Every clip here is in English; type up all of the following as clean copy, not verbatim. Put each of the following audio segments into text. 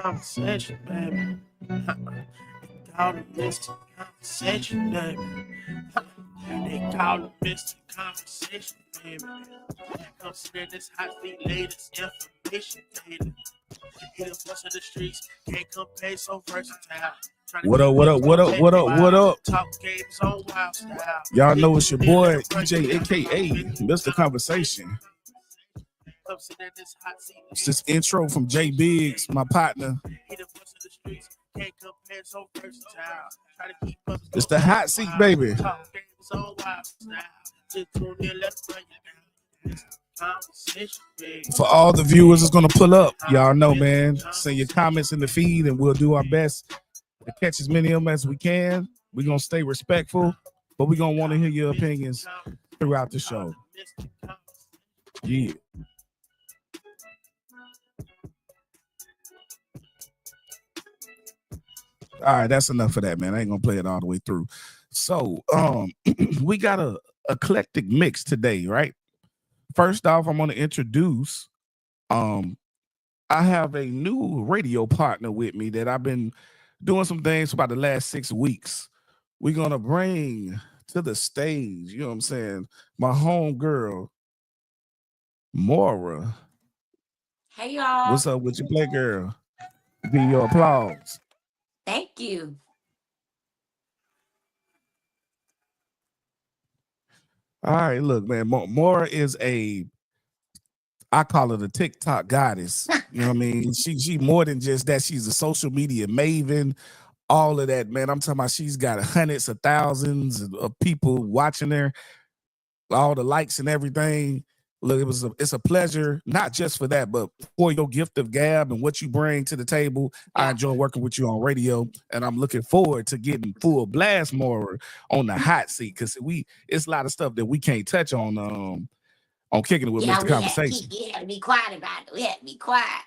conversation, baby. They call it Mr. Conversation, baby. They call it Mr. Conversation, baby. Consider this hot feet latest information, baby. Hit a bus in the streets, can't compare, so versatile. What up, what up, what up, what up, what up? Talk games on wild style. Y'all know it's your boy, EJ, aka Mr. Conversation. It's this intro from J Biggs, my partner. It's the hot seat, baby. For all the viewers that's gonna pull up, y'all know, man. Send your comments in the feed and we'll do our best to catch as many of them as we can. We're gonna stay respectful, but we're gonna want to hear your opinions throughout the show. Yeah. All right, that's enough of that, man. I ain't gonna play it all the way through. So we got a eclectic mix today, right? First off, I'm gonna introduce I have a new radio partner with me that I've been doing some things for about the last 6 weeks. We're gonna bring to the stage, you know what I'm saying, my home girl, Mora. Hey y'all. What's up with your play, girl? Give you your applause. Thank you. All right, look, man. Mora is I call her the TikTok goddess. You know what I mean? She more than just that. She's a social media maven. All of that, man. I'm talking about she's got hundreds of thousands of people watching her, all the likes and everything. Look, it's a pleasure, not just for that, but for your gift of gab and what you bring to the table. I enjoy working with you on radio, and I'm looking forward to getting full blast more on the hot seat because it's a lot of stuff that we can't touch on Kicking It with Mr. Conversation. We had to be quiet about it. We had to be quiet.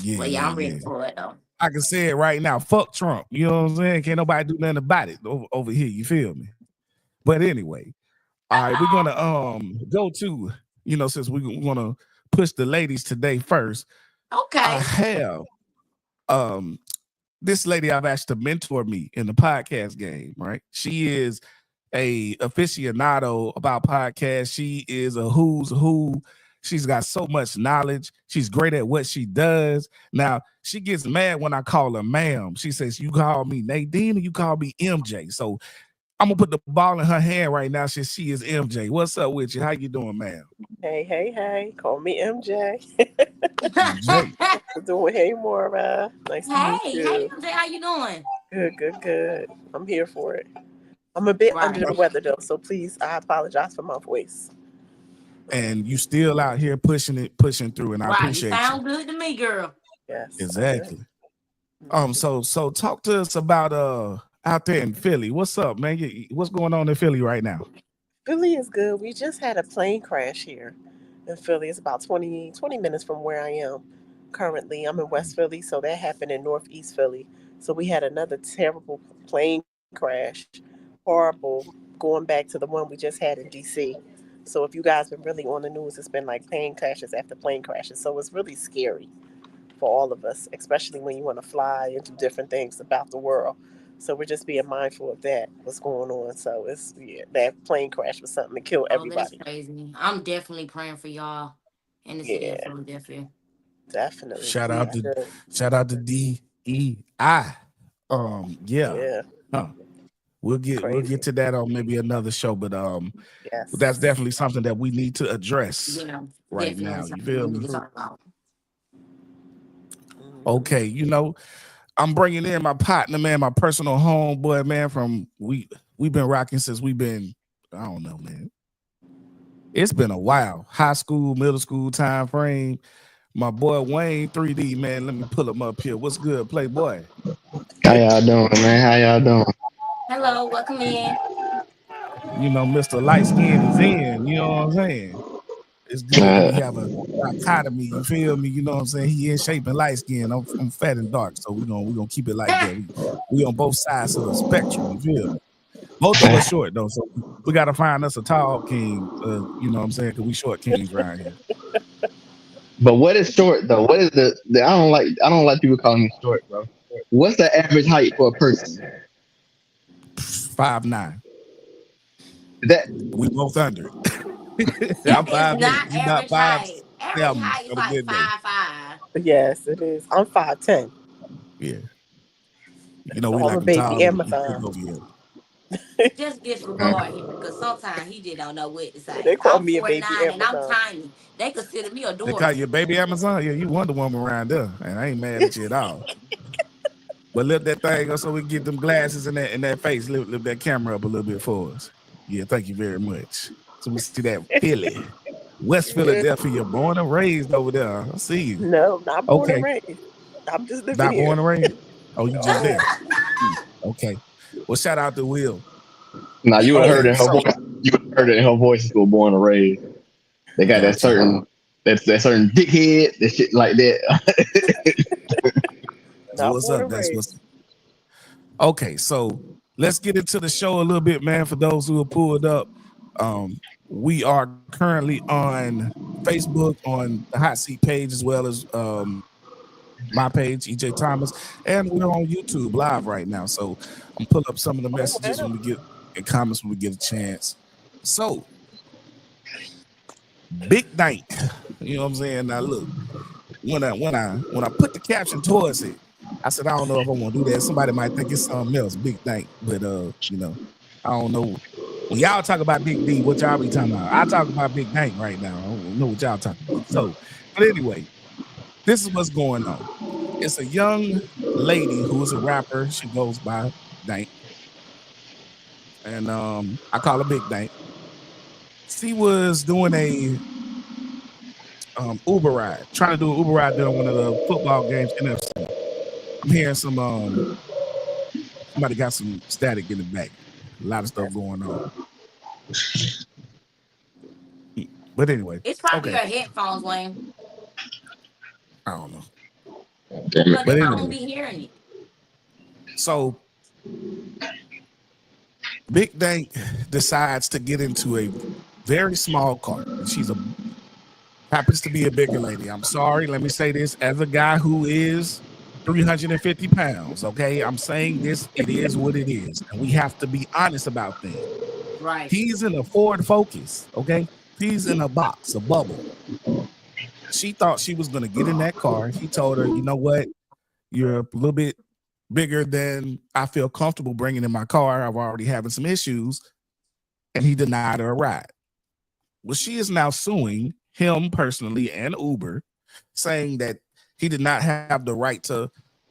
Yeah, well, I'm ready for it though. I can say it right now. Fuck Trump. You know what I'm saying? Can't nobody do nothing about it over here. You feel me? But anyway, all right, we're gonna go to. You know, since we want to push the ladies today first. Okay. I have this lady I've asked to mentor me in the podcast game, right? She is a aficionado about podcasts. She is a who's who. She's got so much knowledge. She's great at what she does. Now, she gets mad when I call her ma'am. She says, you call me Nadine or you call me MJ. So I'm gonna put the ball in her hand right now since she is MJ. What's up with you? How you doing, ma'am? Hey. Call me MJ. Doing hey, Mora. Nice to meet you. Hey, MJ, how you doing? Good. I'm here for it. I'm a bit under the weather though, so please, I apologize for my voice. And you still out here pushing through, and I appreciate you. You sound good to me, girl. Yes. Exactly. So talk to us about out there in Philly. What's up, man? What's going on in Philly right now? Philly is good. We just had a plane crash here in Philly. It's about 20 minutes from where I am currently. I'm in West Philly, so that happened in Northeast Philly. So we had another terrible plane crash. Horrible, going back to the one we just had in DC. So if you guys been really on the news, it's been like plane crashes after plane crashes. So it's really scary for all of us, especially when you want to fly and do different things about the world. So we're just being mindful of that, what's going on. So that plane crash was something to kill everybody. That's crazy. I'm definitely praying for y'all in the city of Philadelphia. Definitely. Shout out to DEI. We'll get to that on maybe another show, but that's definitely something that we need to address right now. You feel me? Okay, you know, I'm bringing in my partner, man, my personal homeboy, man. From we've been rocking since I don't know, man. It's been a while. High school, middle school time frame. My boy Wayne 3D, man. Let me pull him up here. What's good, Playboy? How y'all doing, man? How y'all doing? Hello, welcome in. You know, Mr. Light Skin is in. You know what I'm saying? It's good that we have a dichotomy. You feel me? You know what I'm saying? He in shape and light skin. I'm fat and dark, so we're gonna keep it like that. We on both sides of the spectrum. You feel me? Both of us short though, so we gotta find us a tall king. You know what I'm saying? Because we short kings around here. But what is short though? What is the I don't like people calling me short, bro. What's the average height for a person? 5'9". That We both under it. That I'm is 5'8". not You about average height. Average 5'7" height is on a like good day. 5'5". Yes, it is. I'm 5'10". Yeah. We So I'm like a them baby tall and big Amazon. over here. Just uh, disregard him because sometimes he just don't know what to say. They call I'm me a baby 49 and I'm Amazon. tiny. They consider me They call you adorable. baby Amazon? Yeah, you Wonder Woman around there. And I ain't mad at you at all. But lift that thing up so we can get them glasses in that face. Lift that camera up a little bit for us. Yeah, thank you very much. So we see that Philly. West Yeah. Philadelphia, born and raised over there. I see you. No, not born and Okay. raised. I'm just living Not born here. and raised? Oh, you just Oh, there. Hmm. Okay. Well, shout out to Will. now you would have heard Okay, it in her so voice. You would have heard it in her voice. School born and raised. They got that gotcha. certain that certain dickhead, that shit like that. That's not what's born up. and That's what's raised. okay. So let's get into the show a little bit, man. For those who have pulled up, we are currently on Facebook on the Hot Seat page as well as my page, EJ Thomas, and we're on YouTube live right now. So I'm pull up some of the Oh messages wow. when we get and comments when we get a chance. So Big Dank, you know what I'm saying? Now look, when I put the caption towards it, I said I don't know if I want to do that. Somebody might think it's something else, Big Dank, but I don't know. When y'all talk about Big D, what y'all be talking about? I talk about Big Dank right now. I don't know what y'all talking about. So, but anyway, this is what's going on. It's a young lady who is a rapper. She goes by Dank, and I call her Big Dank. She was doing a Uber ride, trying to do an Uber ride during one of the football games. NFC. I'm hearing somebody got some static in the back. A lot of stuff That's going on. But anyway, It's probably okay. your headphones, Wayne, I don't know. Damn because it. But I don't anyway, be hearing it. so Big Dank decides to get into a very small car. And she's happens to be a bigger lady. I'm sorry. Let me say this as a guy who is 350 pounds. Okay. I'm saying this, it is what it is. And we have to be honest about things. Right. He's in a Ford Focus. Okay. He's in a box, a bubble. She thought she was going to get in that car. He told her, you know what? You're a little bit bigger than I feel comfortable bringing in my car. I've already having some issues. And he denied her a ride. Well, she is now suing him personally and Uber, saying that he did not have the right to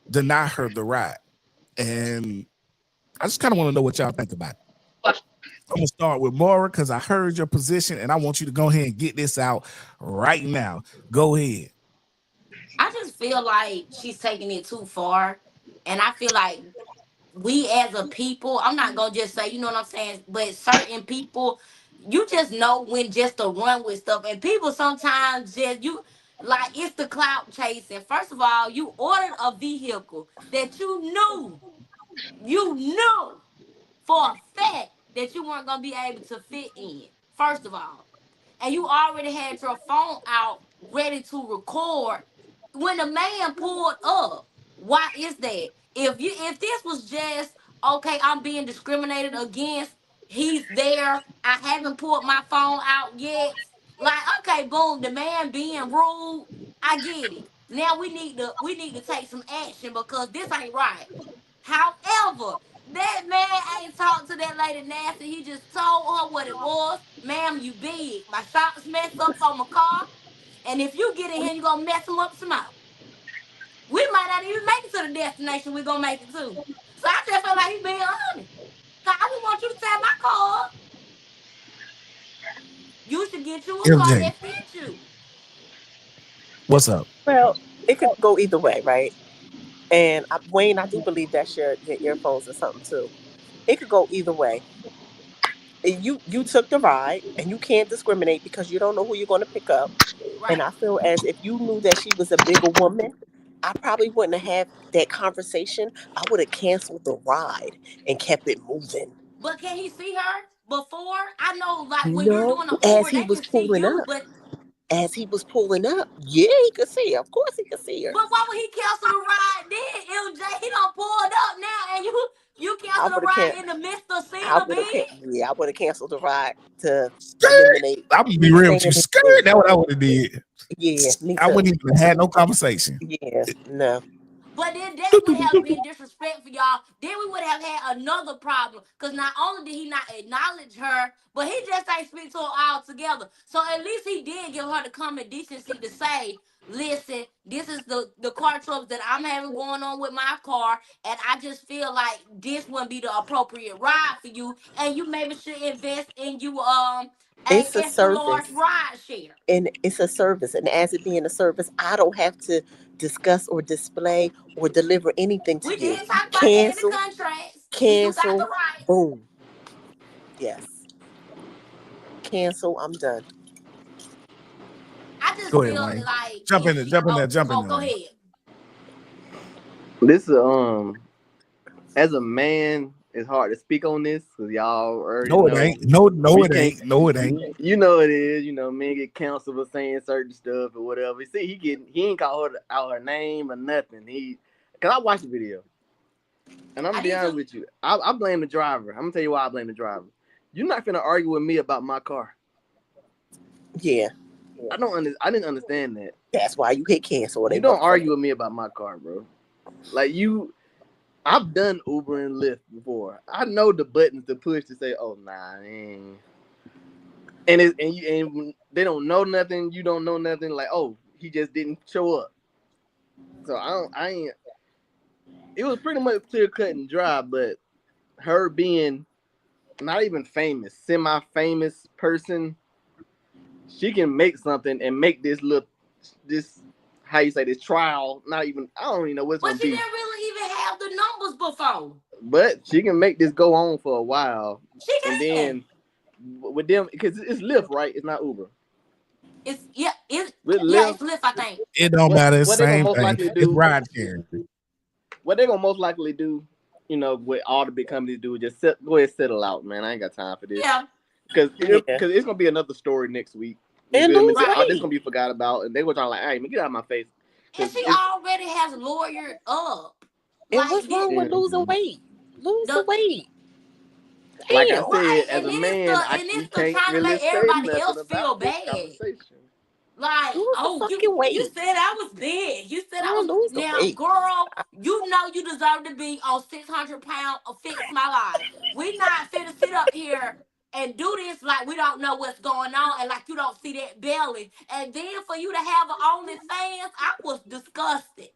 deny her the ride. And I just kind of want to know what y'all think about it. I'm gonna start with Maura because I heard your position and I want you to go ahead and get this out right now. Go ahead. I just feel like she's taking it too far. And I feel like we as a people, I'm not gonna just say, you know what I'm saying, but certain people, you just know when just to run with stuff. And people sometimes just like it's the clout chasing. First of all, you ordered a vehicle that you knew for a fact that you weren't gonna be able to fit in. First of all, and you already had your phone out ready to record when the man pulled up. Why is that? If this was just okay, I'm being discriminated against, he's there, I haven't pulled my phone out yet. Like, okay, boom, the man being rude, I get it. Now we need to take some action because this ain't right. However, that man ain't talked to that lady nasty. He just told her what it was. Ma'am, you big. My shocks messed up on my car. And if you get in here, you're going to mess them up some more. We might not even make it to the destination we're going to make it to. So I just feel like he's being honest. Cause I wouldn't want you to tear my car up. You should get you a car LJ, that fits you. what's up? well. It could go either way, right? And Wayne, I do believe that's your earphones or something too. It could go either way. You took the ride, and you can't discriminate because you don't know who you're going to pick up. And Right. I feel as if you knew that she was a bigger woman, I probably wouldn't have had that conversation. I would have canceled the ride and kept it moving. But can he see her before? I know, like, when you're No, doing an as Uber, he they was can see pulling you, up. but as he was pulling up, yeah, he could see her. Of course he could see her. But why would he cancel the ride then, LJ? He done pulled up now, and you I cancel the would have ride can't. in the midst of seeing I the would have bed? yeah, I would have canceled the ride to Skirt. eliminate I'm gonna be me real staying with you. in Skirt. bed. That's what I would have did. Yeah, me I too. wouldn't even have had no conversation. Yeah, no. But then that would have been disrespectful, y'all. Then we would have had another problem. Because not only did he not acknowledge her, but he just ain't speak to her altogether. So at least he did give her the common decency to say, listen, this is the car troubles that I'm having going on with my car. And I just feel like this wouldn't be the appropriate ride for you. And you maybe should invest in you a It's a extra large service. ride share. And it's a service. And as it being a service, I don't have to discuss or display or deliver anything to We you. did talk about that in the Cancel, contracts. You got the cancel, right. boom. Yes. Cancel, I'm done. I just Go ahead, feel Wayne. like Jump if in there. she Jump in there. Jump in there, go Wayne. ahead. This as a man, it's hard to speak on this because y'all already No, it know ain't. No, we it can't. ain't. No, it ain't. You know it is. You know, men get counseled for saying certain stuff or whatever. See, he ain't called her out her name or nothing. Cause I watched the video and I'm I gonna be need honest to. with you. I blame the driver. I'm gonna tell you why I blame the driver. You're not finna argue with me about my car. Yeah. I didn't understand that. That's why you hit cancel or they You don't motherfucker. argue with me about my car, bro. Like I've done Uber and Lyft before. I know the buttons to push to say, "Oh nah," and they don't know nothing. You don't know nothing. Like, oh, he just didn't show up. So I ain't. It was pretty much clear cut and dry. But her being not even famous, semi-famous person, she can make something and make this how you say this trial. Not even I don't even know what it's But gonna she be. didn't really even have the numbers before. But she can make this go on for a while, She and can. then with them because it's Lyft, right? It's not Uber. It's With yeah, it's Lyft, Lyft, I think. It don't what matter. It's what the they gonna same most thing. likely It's do? ride sharing. What they gonna most likely do? You know, what all the big companies do is just go ahead and settle out, man. I ain't got time for this Yeah, because Yeah. it's gonna be another story next week. You And feel me? lose right. This weight. gonna be forgot about, and they gonna try like, hey, man, get out of my face, And because she it's already has lawyered up. And Like what's this, wrong with yeah. losing weight? Lose the the weight. Like I Damn. said, right, as and a then it's man, we the can't trying to really make say everybody nothing else feel about this bad. conversation. Like, Lose the oh, fucking you weight. said I was big. You said I Girl, was lose the now, weight. girl. You know you deserve to be on 600 pounds of fix my life. We not finna sit up here and do this like we don't know what's going on and like you don't see that belly. And then for you to have an OnlyFans, I was disgusted.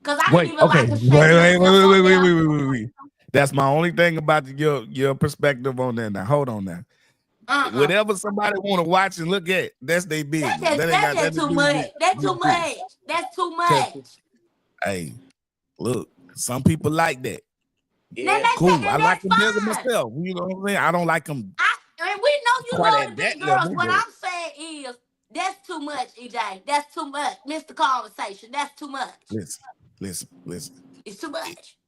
Cause I didn't Wait, even okay. like to shake myself up there. Wait. That's my only thing about your perspective on that. Now, hold on now. Uh-uh. Whatever somebody want to watch and look at, that's their business. That ain't That's got just nothing to too do much. That's too with this. much. That's too Cause much. hey, look, some people like that. Yeah. Cool. I And like that's them better fine. myself. You know what I'm saying? I don't like them And we know you quite love at the that big girls. level, What but I'm saying is that's too much, EJ. That's too much. Mr. Conversation. That's too much. listen. It's too much.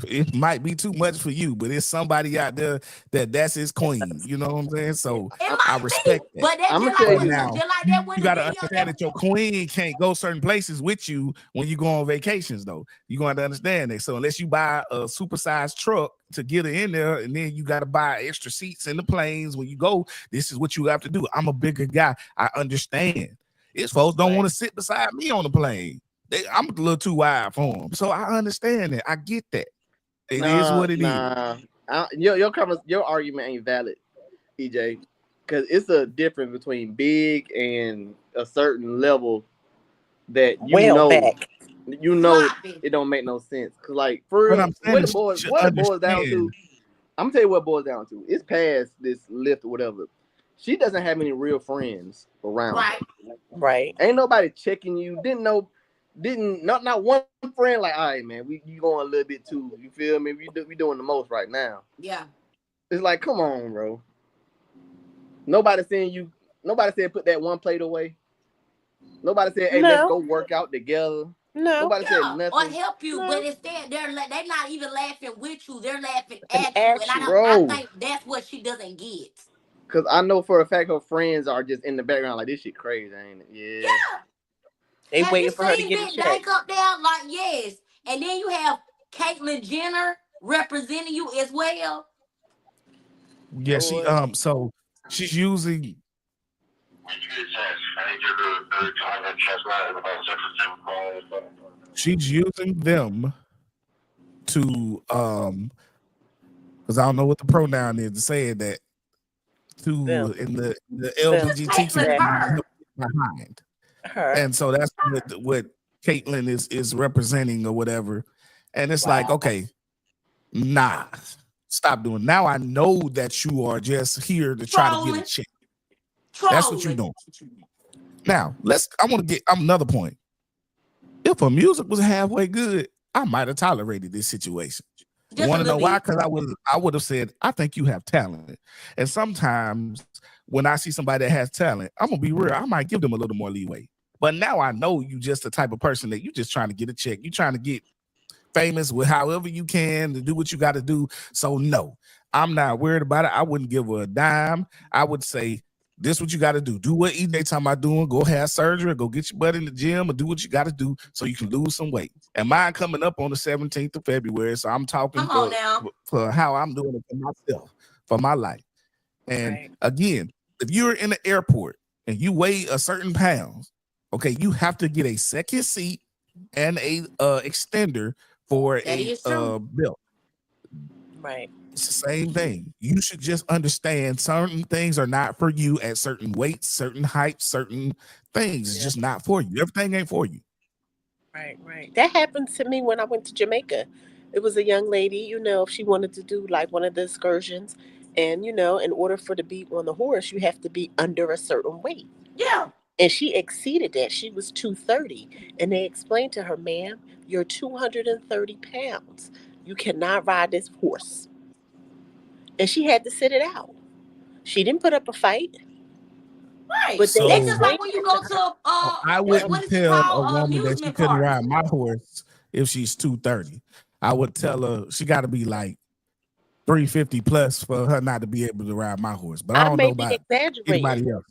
It might be too much for you, but it's somebody out there that's his queen. You know what I'm saying? So It I might be, respect that. but that's I'm gonna just tell like But what you. now just like that when you the got to video understand that that your queen can't go certain places with you when you go on vacations, though. You going to understand that. So unless you buy a supersized truck to get her in there, and then you got to buy extra seats in the planes when you go, this is what you have to do. I'm a bigger guy. I understand. These folks don't want Right. to sit beside me on the plane. I'm a little too wide for them. So I understand that. I get that. It is what it is. Nah. Your argument ain't valid, EJ, because it's a difference between big and a certain level that Well back. sloppy. it don't make no sense. Cause like for What real, I'm saying is, you should what it boils down to, understand. I'm gonna tell you what it boils down to. It's past this lift or whatever. She doesn't have any real friends around her. Right. Right. Ain't nobody checking you. Not one friend like, all right, man, you going a little bit too. You feel me? We doing the most right now. Yeah. It's like, come on, bro. Nobody saying you. Nobody said put that one plate away. Nobody said, hey, let's No. go work out together. No. Nobody said Yeah. Or nothing, help you, but No. instead they're not even laughing with you. They're laughing And at you. And ask you. I bro. think that's what she doesn't get. Cause I know for a fact her friends are just in the background like this shit crazy, ain't it? Yeah. Yeah. They Have you waiting for her to seen get a Big check. Dank up there? Like, yes. And then you have Caitlyn Jenner representing you as well. Yeah, she Lord. so she's using them to because I don't know what the pronoun is to say that to Them. in the Them. LGBT Caitlyn community to her. help get behind. Her. And so that's what Caitlyn is representing or whatever. And it's like, Wow. okay, nah, stop doing. Now I know that you are just here to try to get a Trolling. check. That's what you're Trolling. doing. Now I want to get another point. If her music was halfway good, I might have tolerated this situation. You Just a want to know little why? bit. Because I would have said, I think you have talent. And sometimes when I see somebody that has talent, I'm gonna be real, I might give them a little more leeway. But now I know you just the type of person that you just trying to get a check. You trying to get famous with however you can to do what you got to do. So no, I'm not worried about it. I wouldn't give her a dime. I would say, this what you got to do. Do what EJ talking about doing. Go have surgery, go get your butt in the gym, or do what you got to do so you can lose some weight. And mine coming up on the 17th of February, so I'm talking Come on now. for how I'm doing it for myself, for my life. And Right. again, if you're in the airport and you weigh a certain pounds, okay, you have to get a second seat and a extender for That a is true. belt. Right. It's the same thing. You should just understand certain things are not for you at certain weights, certain heights, certain things. It's Yeah. just not for you. Everything ain't for you. Right. Right. That happened to me when I went to Jamaica. It was a young lady, she wanted to do like one of the excursions. And, in order for to be on the horse, you have to be under a certain weight. Yeah. And she exceeded that. She was 230. And they explained to her, ma'am, you're 230 pounds. You cannot ride this horse. And she had to sit it out. She didn't put up a fight, Right. but they That's just So like explained when you that to go her. to I what wouldn't is it tell a called? woman that she Amusement couldn't park. ride my horse if she's 230. I would tell her she got to be like 350 plus for her not to be able to ride my horse. But I I don't know may be about exaggerating, anybody else.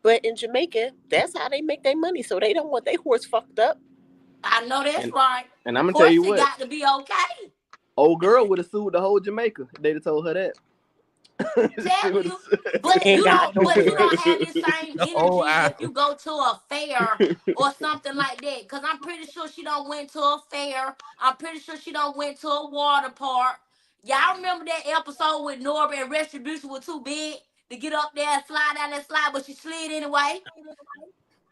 but in Jamaica, that's how they make their money. So they don't want their horse fucked up. I know that's And right. and I'm gonna tell you Horses what, got to be okay. old girl would have sued the whole Jamaica. They'd have told her that. She Tell would you, have. but Ain't you got don't. But you nowhere. don't have this same Oh, energy if you go to a fair or something like that. Cause I'm pretty sure she don't went to a fair. I'm pretty sure she don't went to a water park. Y'all remember that episode with Norbert and Retribution was too big to get up there and slide down that slide, but she slid anyway.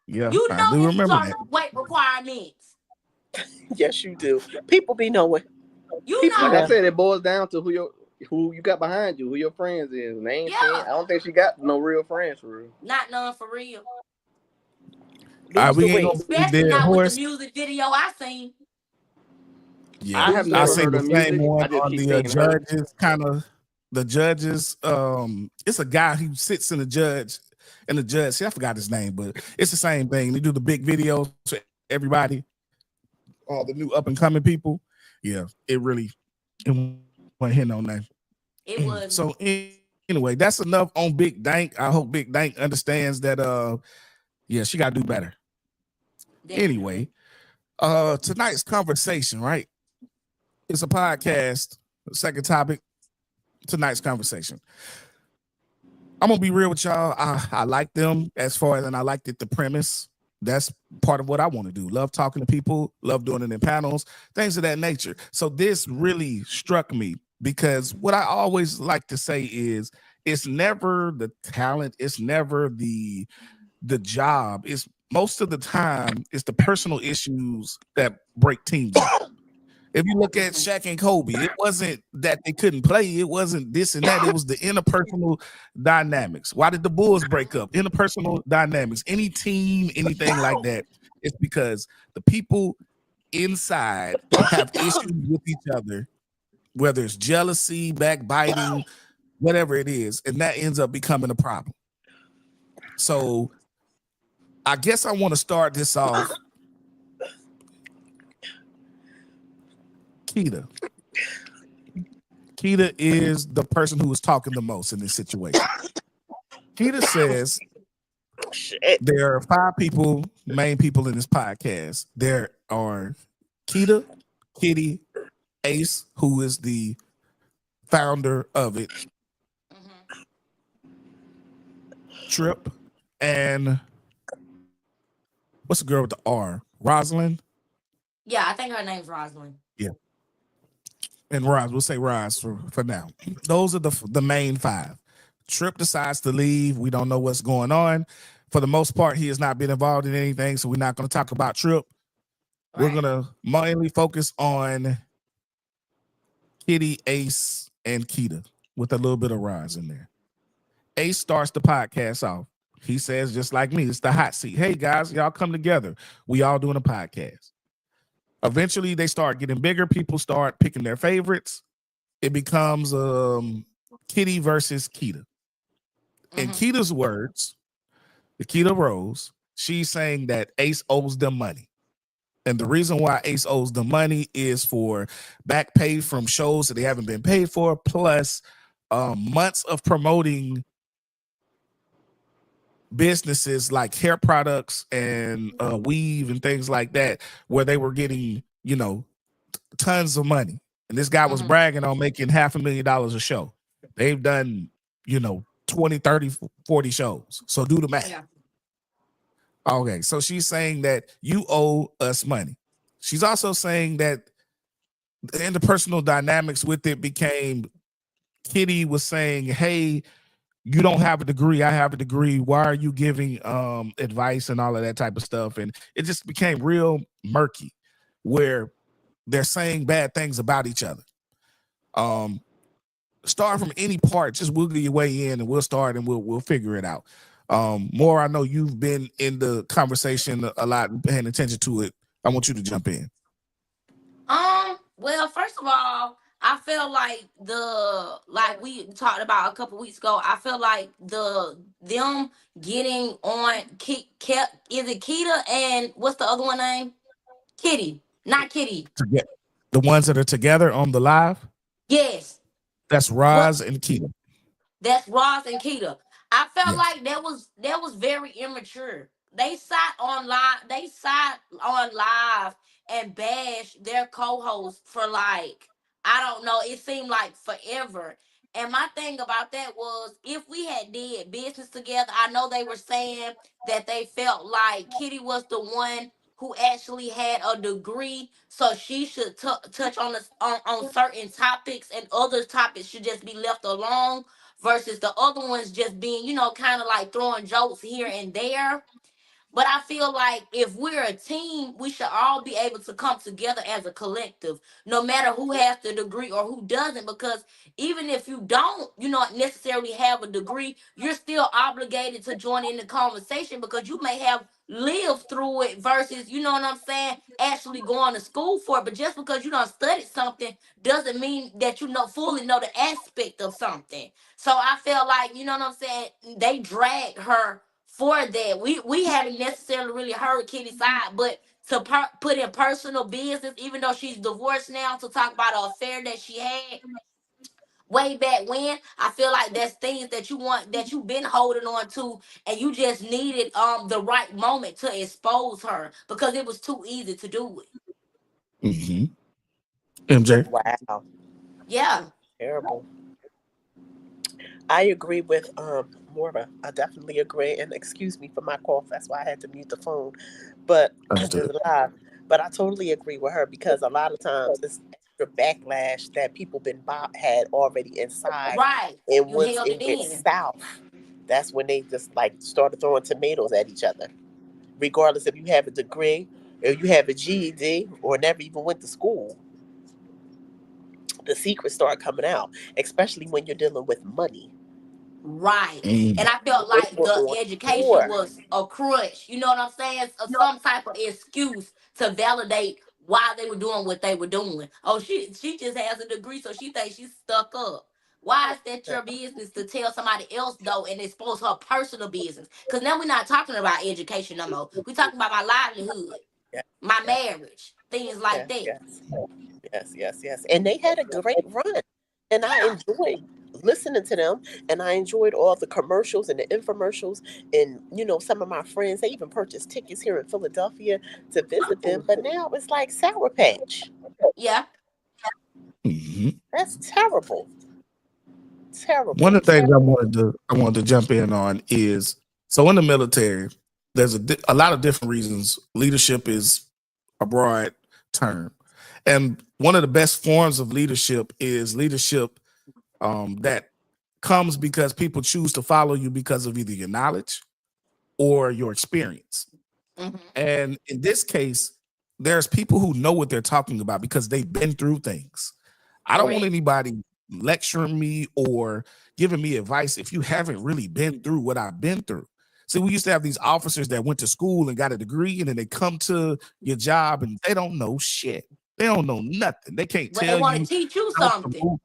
yeah, You I know do it's remember certain that. weight requirements. Yes, you do. People be knowing. You People Like I know. know. said, it boils down to who you got behind you, who your friends is. And they ain't she ain't, Yeah. I don't think she got no real friends for real. Not none for real. Lose the We ain't weight. gonna be Especially dead not with the horse. music video I seen. Yeah, I have Lose the I never weight. seen heard the her same music. one I just on keep the seeing her. judges. Kind of the judges. It's a guy who sits in the judge and the judge. See, I forgot his name, but it's the same thing. They do the big videos for everybody, all the new up and coming people. Yeah, it went hitting on that. It was So anyway, that's enough on Big Dank. I hope Big Dank understands that. Yeah, she got to do better. definitely. Anyway, tonight's conversation, right? It's a podcast. Second topic, tonight's conversation. I'm gonna be real with y'all. I like them as far as, and I liked it, the premise. That's part of what I want to do. Love talking to people, love doing it in panels, things of that nature. So this really struck me because what I always like to say is it's never the talent, it's never the job. It's most of the time it's the personal issues that break teams up. If you look at Shaq and Kobe, it wasn't that they couldn't play. It wasn't this and that. It was the interpersonal dynamics. Why did the Bulls break up? Interpersonal dynamics. Any team, anything like that, it's because the people inside have issues with each other, whether it's jealousy, backbiting, whatever it is, and that ends up becoming a problem. So I guess I want to start this off. Keita. Keita is the person who is talking the most in this situation. Keita says Shit. there are five people, main people in this podcast. There are Keita, Kitty, Ace, who is the founder of it, Mm-hmm. Trip, and what's the girl with the R? Rosalind? Yeah, I think her name's Rosalind. Yeah. And Roz, we'll say Roz for now. Those are the main five. Trip decides to leave. We don't know what's going on. For the most part, he has not been involved in anything, so we're not going to talk about Trip. We're Right. going to mainly focus on Kitty, Ace, and Keita with a little bit of Roz in there. Ace starts the podcast off. He says, just like me, it's the hot seat. Hey, guys, y'all come together. We all doing a podcast. Eventually, they start getting bigger. People start picking their favorites. It becomes Kitty versus Keita. In Mm-hmm. Keita's words, the Keita Rose, she's saying that Ace owes them money. And the reason why Ace owes them money is for back pay from shows that they haven't been paid for, plus months of promoting businesses like hair products and weave and things like that, where they were getting, tons of money. And this guy was Mm-hmm. bragging on making $500,000 a show. They've done, 20, 30, 40 shows. So do the math. Yeah. Okay. So she's saying that you owe us money. She's also saying that the interpersonal dynamics with it became Kitty was saying, hey, you don't have a degree. I have a degree. Why are you giving advice and all of that type of stuff? And it just became real murky where they're saying bad things about each other. Start from any part, just wiggle your way in and we'll start and we'll figure it out. More, I know you've been in the conversation a lot and paying attention to it. I want you to jump in. Well, first of all, I feel like like we talked about a couple weeks ago. I feel like them getting on is it Keita and what's the other one name? Kitty, not Kitty. The ones that are together on the live, Yes, that's what Roz and Keita. that's Ross and Keita. I felt Yes. like that was very immature. They sat on live and bashed their co-host for like I don't know. It seemed like forever. And my thing about that was if we had did business together, I know they were saying that they felt like Kitty was the one who actually had a degree, so she should touch on certain topics, and other topics should just be left alone versus the other ones just being, kind of like throwing jokes here and there. But I feel like if we're a team, we should all be able to come together as a collective, no matter who has the degree or who doesn't. Because even if you don't, necessarily have a degree, you're still obligated to join in the conversation because you may have lived through it versus, you know what I'm saying, actually going to school for it. But just because you don't study something doesn't mean that you know fully know the aspect of something. So I feel like, you know what I'm saying, they dragged her for that. We haven't necessarily really heard Kitty's side, but to put in personal business, even though she's divorced now, to talk about an affair that she had way back when, I feel like that's things that you've been holding on to, and you just needed the right moment to expose her because it was too easy to do it. Mm-hmm. MJ. Wow. Yeah. Terrible. I agree with Mora. I definitely agree. And excuse me for my cough. That's why I had to mute the phone. But Understood. there's a lot. But I totally agree with her because a lot of times it's extra backlash that people had already inside. Right. And You once held it it went in. south, that's when they just like started throwing tomatoes at each other. Regardless if you have a degree, if you have a GED, or never even went to school, the secrets start coming out, especially when you're dealing with money. Right. Mm. And I felt They like were the on education tour. was a crutch. You know what I'm saying? Some type of excuse to validate why they were doing what they were doing. Oh, she just has a degree, so she thinks she's stuck up. Why is that your business to tell somebody else though and expose her personal business? Because now we're not talking about education no more. We're talking about my livelihood, Yes, my yes, marriage, things like yes, that. yes, yes, yes, yes. And they had a great run, and I enjoyed. listening to them, and I enjoyed all the commercials and the infomercials. And some of my friends, they even purchased tickets here in Philadelphia to visit them. But now it's like Sour Patch. Yeah. Mhm. That's terrible. One Terrible. of the things I wanted to jump in on is, so in the military, there's a lot of different reasons leadership is a broad term, and one of the best forms of leadership is leadership that comes because people choose to follow you because of either your knowledge or your experience. Hmm. And in this case, there's people who know what they're talking about because they've been through things. I don't want Correct. anybody lecturing me or giving me advice if you haven't really been through what I've been through. See, we used to have these officers that went to school and got a degree, and then they come to your job and they don't know shit. They don't know nothing. They can't But they tell want to you teach you how to something. move.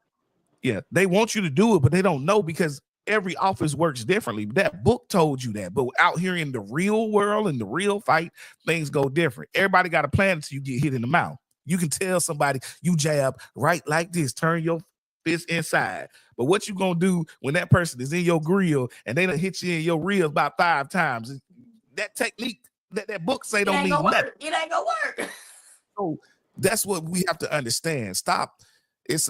Yeah, they want you to do it, but they don't know because every office works differently. That book told you that, but out here in the real world, in the real fight, things go different. Everybody got a plan until you get hit in the mouth. You can tell somebody you jab right like this, turn your fist inside. But what you gonna do when that person is in your grill and they done hit you in your ribs about 5 times? That technique that book say It don't ain't mean gonna nothing. work. It ain't gonna work. So that's what we have to understand. Stop. It's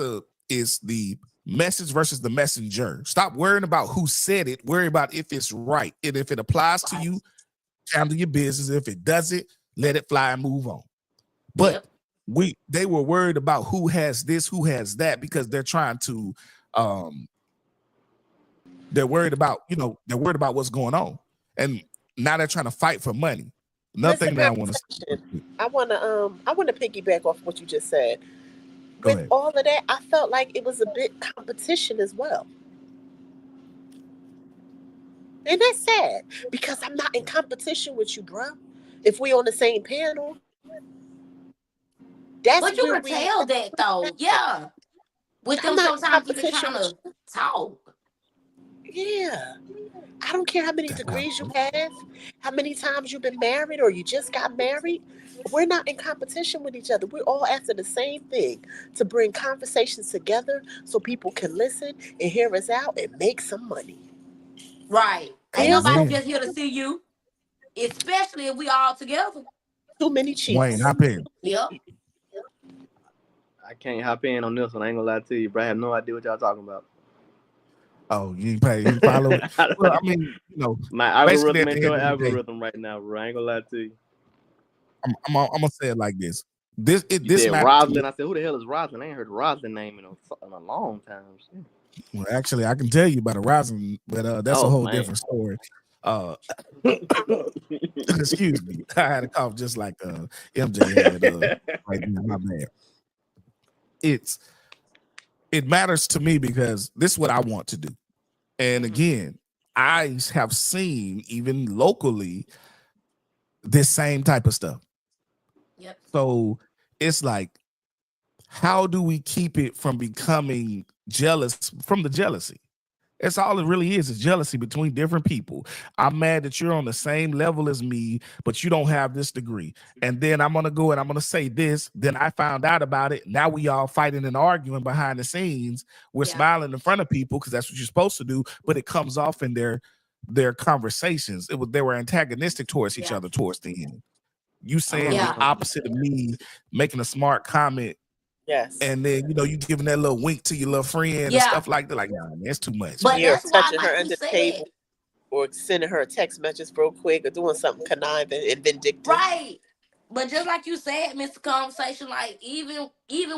the message versus the messenger. Stop worrying about who said it. Worry about if it's right. And if it applies to Right. you, handle your business. If it doesn't, let it fly and move on. But Yep. they were worried about who has this, who has that, because they're trying to um they're worried about what's going on. And now they're trying to fight for money. Another thing that I want to Misrepresentation. I wanna piggyback off what you just said. go With ahead. all of that, I felt like it was a bit competition as well. And that's sad because I'm not in competition with you, bro. If we on the same panel, that's But where you can we tell that though. Yeah. With I'm them, not in sometimes you can competition kind with of talk. you. Yeah. I don't care how many That kind degrees you of have, how many times you've been married or you just got married. We're not in competition with each other. We're all after the same thing, to bring conversations together so people can listen and hear us out and make some money. Right. Ain't There's nobody no Amen. just here to see you, especially if we all together. too many Wayne, chiefs. hop in. Yep. I can't hop in on this one. I ain't gonna lie to you, bro. I have no idea what y'all talking about. Oh, you ain't pay, you follow it. Well, I mean, My basically algorithm at ain't the your end of the day, algorithm right now, bro. I ain't gonna lie to you. I'm gonna say it like this. You This said matters to me. Roslyn. I said, who the hell is Roslyn? I ain't heard Roslyn name in a long time. Shit. Well, actually, I can tell you about a rising, but that's a Oh whole man. different story. Uh, excuse me, I had a cough just like MJ had. Right now, my bad. It's it matters to me because this is what I want to do. And Hmm. again, I have seen even locally this same type of stuff. Yep. So it's like, how do we keep it from becoming jealous from the jealousy? That's all it really is jealousy between different people. I'm mad that you're on the same level as me, but you don't have this degree. And then I'm gonna go and I'm gonna say this. Then I found out about it. Now we all fighting and arguing behind the scenes. We're Yeah. smiling in front of people because that's what you're supposed to do, but it comes off in their conversations. They were antagonistic towards each Yeah. other towards the end. You I saying remember the Yeah. some. opposite of me, making a smart comment, yes. and then you giving that little wink to your little friend and Yeah. stuff like that. Like, nah, man, it's too much, But man. Yeah, or that's why, touching her like you under the said, table or sending her a text message real quick or doing something conniving and vindictive. right. But just like you said, Mr. Conversation, like even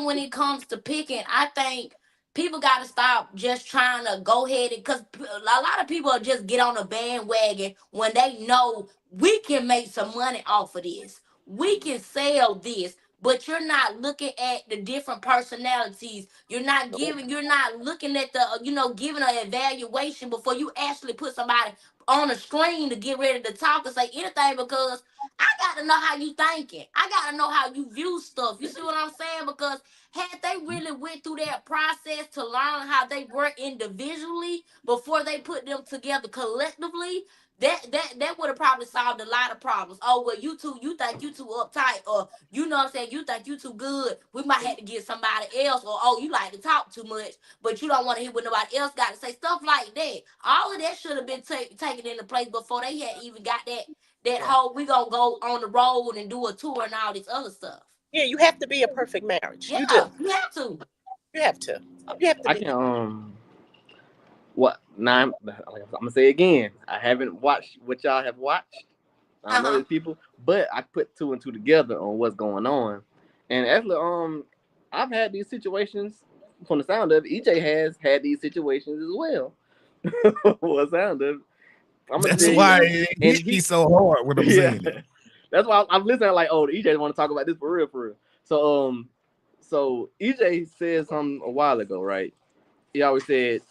when it comes to picking, I think people got to stop just trying to go ahead and because a lot of people just get on a bandwagon when they know we can make some money off of this. We can sell this, but you're not looking at the different personalities. Nope. You're not looking at the giving an evaluation before you actually put somebody on a screen to get ready to talk and say anything because I got to know how you thinking. I got to know how you view stuff. You see what I'm saying? Because had they really went through that process to learn how they work individually before they put them together collectively, That would have probably solved a lot of problems. Oh well, you think you too uptight, or you know what I'm saying, you think you too good. We might have to get somebody else, or oh, you like to talk too much, but you don't want to hear what nobody else got to say. Stuff like that. All of that should have been taken into place before they had even got that whole we gonna go on the road and do a tour and all this other stuff. Yeah, you have to be a perfect marriage. You do. Yeah, you have to. You have to. You have to I be. can what now? I'm gonna say again. I haven't watched what y'all have watched. I don't know Uh-huh. these people, but I put two and two together on what's going on. And actually, I've had these situations. From the sound of it, EJ has had these situations as well. What sound of it? I'm gonna That's tell Me you, why too. it and hit me he, so hard when I'm yeah, saying it. that's why I'm listening. Like, oh, the EJ want to talk about this for real, for real. So EJ said something a while ago, right? He always said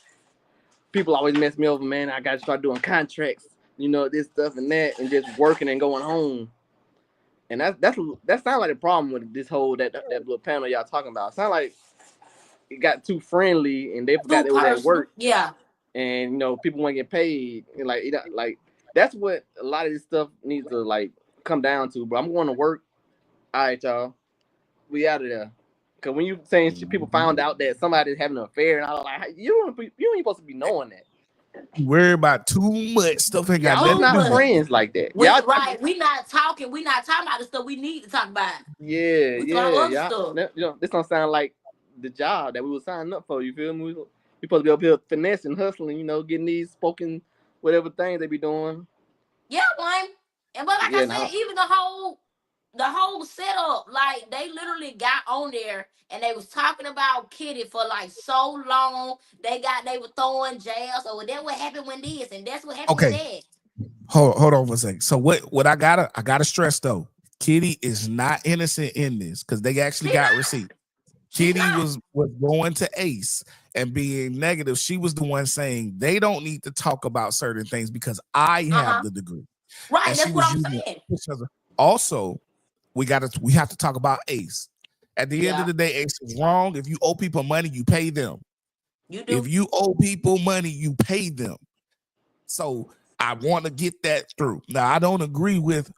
people always mess me over, man. I got to start doing contracts, this stuff and that, and just working and going home. And that sounds like a problem with this whole that little panel y'all talking about. It sound like it got too friendly and they forgot Too they was at personal. work, Yeah. and people want to get paid, and like that's what a lot of this stuff needs to like come down to. But I'm going to work. All right, y'all, we out of there. Cause when you saying people Mhm. found out that somebody's having an affair, and I was like, you ain't supposed to be knowing that. You worry about too much stuff ain't got Y'all is nothing to Too do not with much. it. friends like that. We Y'all, right. We not talking about the stuff we need to talk about. yeah, We talking yeah, other y'all. stuff. This don't sound like the job that we were signing up for. You feel me? We supposed to be up here finessing, hustling, getting these spoken whatever things they be doing. Yeah, one. And but like I Yeah, said, now even the whole setup, like they literally got on there and they was talking about Kitty for like so long. They were throwing jabs. So that what happened when this, and that's what happened with Okay, that. hold on for a second. So what I gotta stress though, Kitty is not innocent in this because they actually She got not. receipt. She's Kitty not. was going to Ace and being negative. She was the one saying they don't need to talk about certain things because I have Uh-huh. the degree. Right, And she that's what was I'm using saying. also we have to talk about Ace. At the end of Yeah, the day, Ace is wrong. If you owe people money, you pay them. you If do. you owe people money, you pay them. So I want to get that through. Now I don't agree with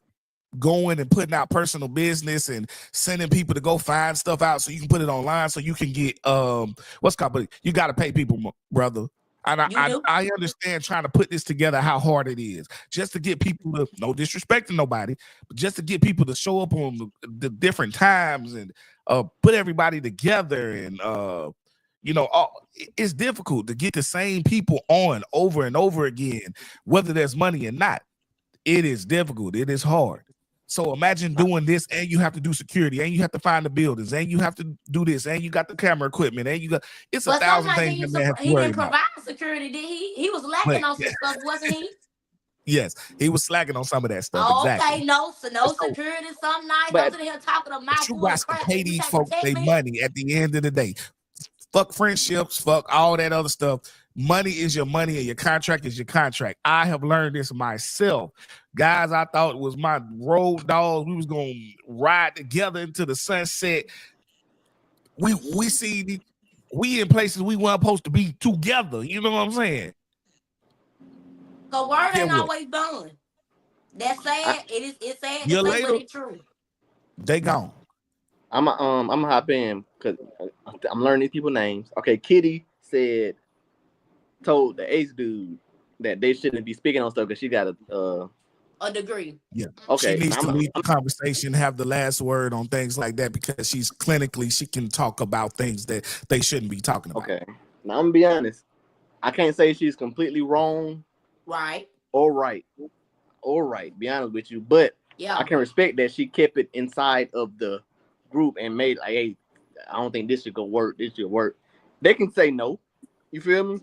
going and putting out personal business and sending people to go find stuff out so you can put it online so you can get what's called, but you got to pay people, brother. And You do. I understand trying to put this together how hard it is just to get people to, no disrespect to nobody, but just to get people to show up on the different times and put everybody together and it's difficult to get the same people on over and over again, whether there's money or not. It is difficult. It is hard. So imagine doing this and you have to do security and you have to find the buildings and you have to do this and you got the camera equipment and you got it's a But thousand sometimes things he that used man to, has to he worry didn't about. provide security, did he? He was But lacking on some stuff, wasn't he? yes, he was slacking on some of that stuff. Oh, okay, Exactly. no, so no So security, something nice. Don't but sit here talking a but you mouthful got of to crap pay and you these can't folks protect their me. money at the end of the day. Fuck friendships, fuck all that other stuff. Money is your money and your contract is your contract. I have learned this myself. Guys, I thought it was my road dogs. We was gonna ride together into the sunset. We see we in places we weren't supposed to be together. You know what I'm saying? So word Get ain't what? always done. That's I, sad. It's sad to Year say, but later, it's true. they gone. I'm gonna hop in because I'm learning these people names. Okay, Kitty told the Ace dude that they shouldn't be speaking on stuff because she got a A degree. Yeah. She okay. needs Now to lead the conversation, have the last word on things like that because she can talk about things that they shouldn't be talking about. okay. Now I'm gonna be honest. I can't say she's completely wrong Right. or right. All right, be honest with you, but I Yeah. can respect that she kept it inside of the group and made like, hey, I don't think this should go work. This should work. They can say no, you feel me?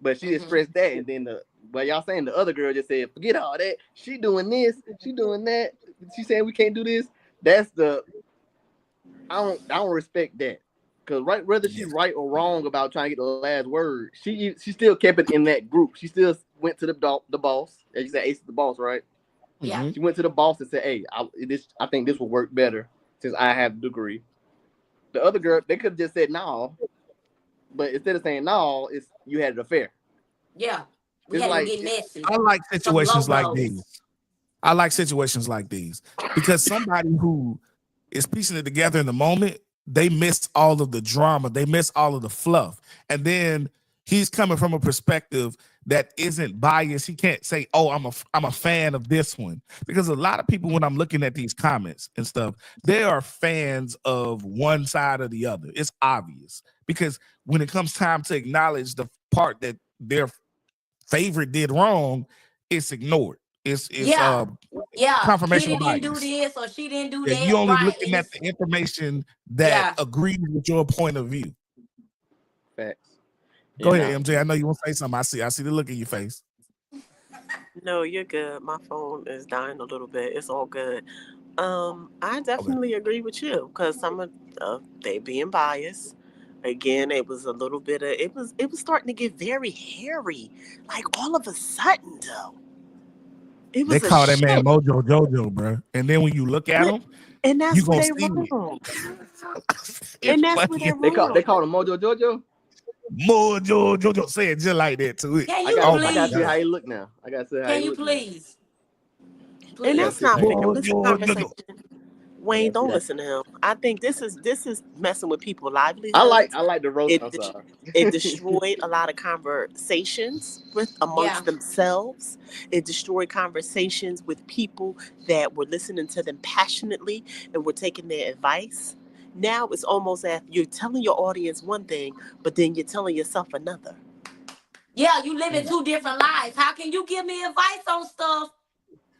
But she Mm-hmm. expressed that, and then but y'all saying the other girl just said, forget all that. She doing this, she doing that. She saying we can't do this. That's the I don't respect that. Cause whether Yeah. she right or wrong about trying to get the last word, she still kept it in that group. She still went to the boss, as you said, Ace is the boss, right? Yeah. Mm-hmm. She went to the boss and said, "Hey, I think this will work better since I have the degree." The other girl, they could have just said no, but instead of saying no, it's you had an affair. Yeah. We It's had to go like get messy. I like Some low situations like blows. these. I like situations like these because somebody who is piecing it together in the moment, they miss all of the drama, they miss all of the fluff, and then he's coming from a perspective that isn't biased. He can't say, "Oh, I'm a fan of this one," because a lot of people, when I'm looking at these comments and stuff, they are fans of one side or the other. It's obvious because when it comes time to acknowledge the part that their favorite did wrong, it's ignored. It's Yeah. Yeah. He confirmation didn't do bias. this or she didn't do Yeah, that. you only Right. looking at the information that Yeah. agrees with your point of view. facts. Go Yeah, ahead, nah. MJ. I know you want to say something. I see the look in your face. No, you're good. My phone is dying a little bit. It's all good. I Okay. definitely agree with you because some of they being biased. Again, it was a little bit of it was starting to get very hairy, like all of a sudden though. It They was a call that man shift, Mojo Jojo, bro. And then when you look at but him, and you that's where gonna they see it. wrong. It's And that's where funny. they're They wrong. call him Mojo Jojo. Mojo Jojo say it just like that to it. Can I you got Oh I my gotta see please? how god. he look now. I gotta see how he Can you look now. please? And I gotta that's Please. see how not he fair. look. This Mojo conversation, Jojo. I Wayne, gotta see don't how. listen to him. I think this is messing with people's I livelihoods. like the roast. It I'm dis- sorry. it destroyed a lot of conversations with Yeah. amongst themselves. It destroyed conversations with people that were listening to them passionately and were taking their advice. Now it's almost as you're telling your audience one thing, but then you're telling yourself another. Yeah, you living Yeah. two different lives. How can you give me advice on stuff?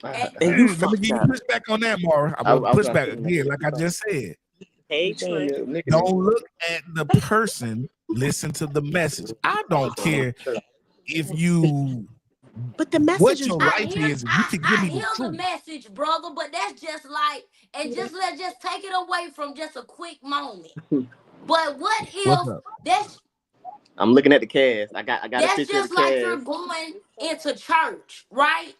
And And you Hey, let me fucked give you up. pushback on that, Mara. I'm I gonna was push gonna back say, man, again, like I just said. Hey keep saying Trent. your nigga Don't name. look at the person, listen to the message. I don't care if you But the message what is your I life hear is, if you can give I me the hear the truth. message, brother, but that's just like and let's just take it away from just a quick moment. But what What's if up? I'm looking at the cast. I got a that's picture of just the like you're cast. going into church, right?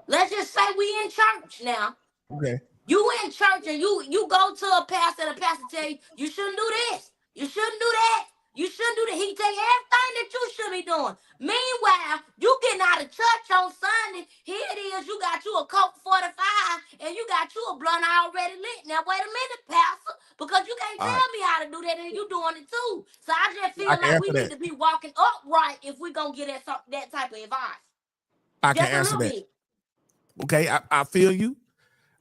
Let's just say we in church now. Okay. You in church and you go to a pastor and the pastor tell you you shouldn't do this, you shouldn't do that, you shouldn't do that. He tell you everything that you should be doing. Meanwhile, you getting out of church on Sunday. Here it is, you got you a Coke 45 and you got you a blunt already lit. Now wait a minute, pastor, because you can't All right. tell me how to do that and you doing it too. So I just I feel can like we answer need that. to be walking upright if we gonna get that type of advice. I can Just a answer little that. bit. Okay. I feel you.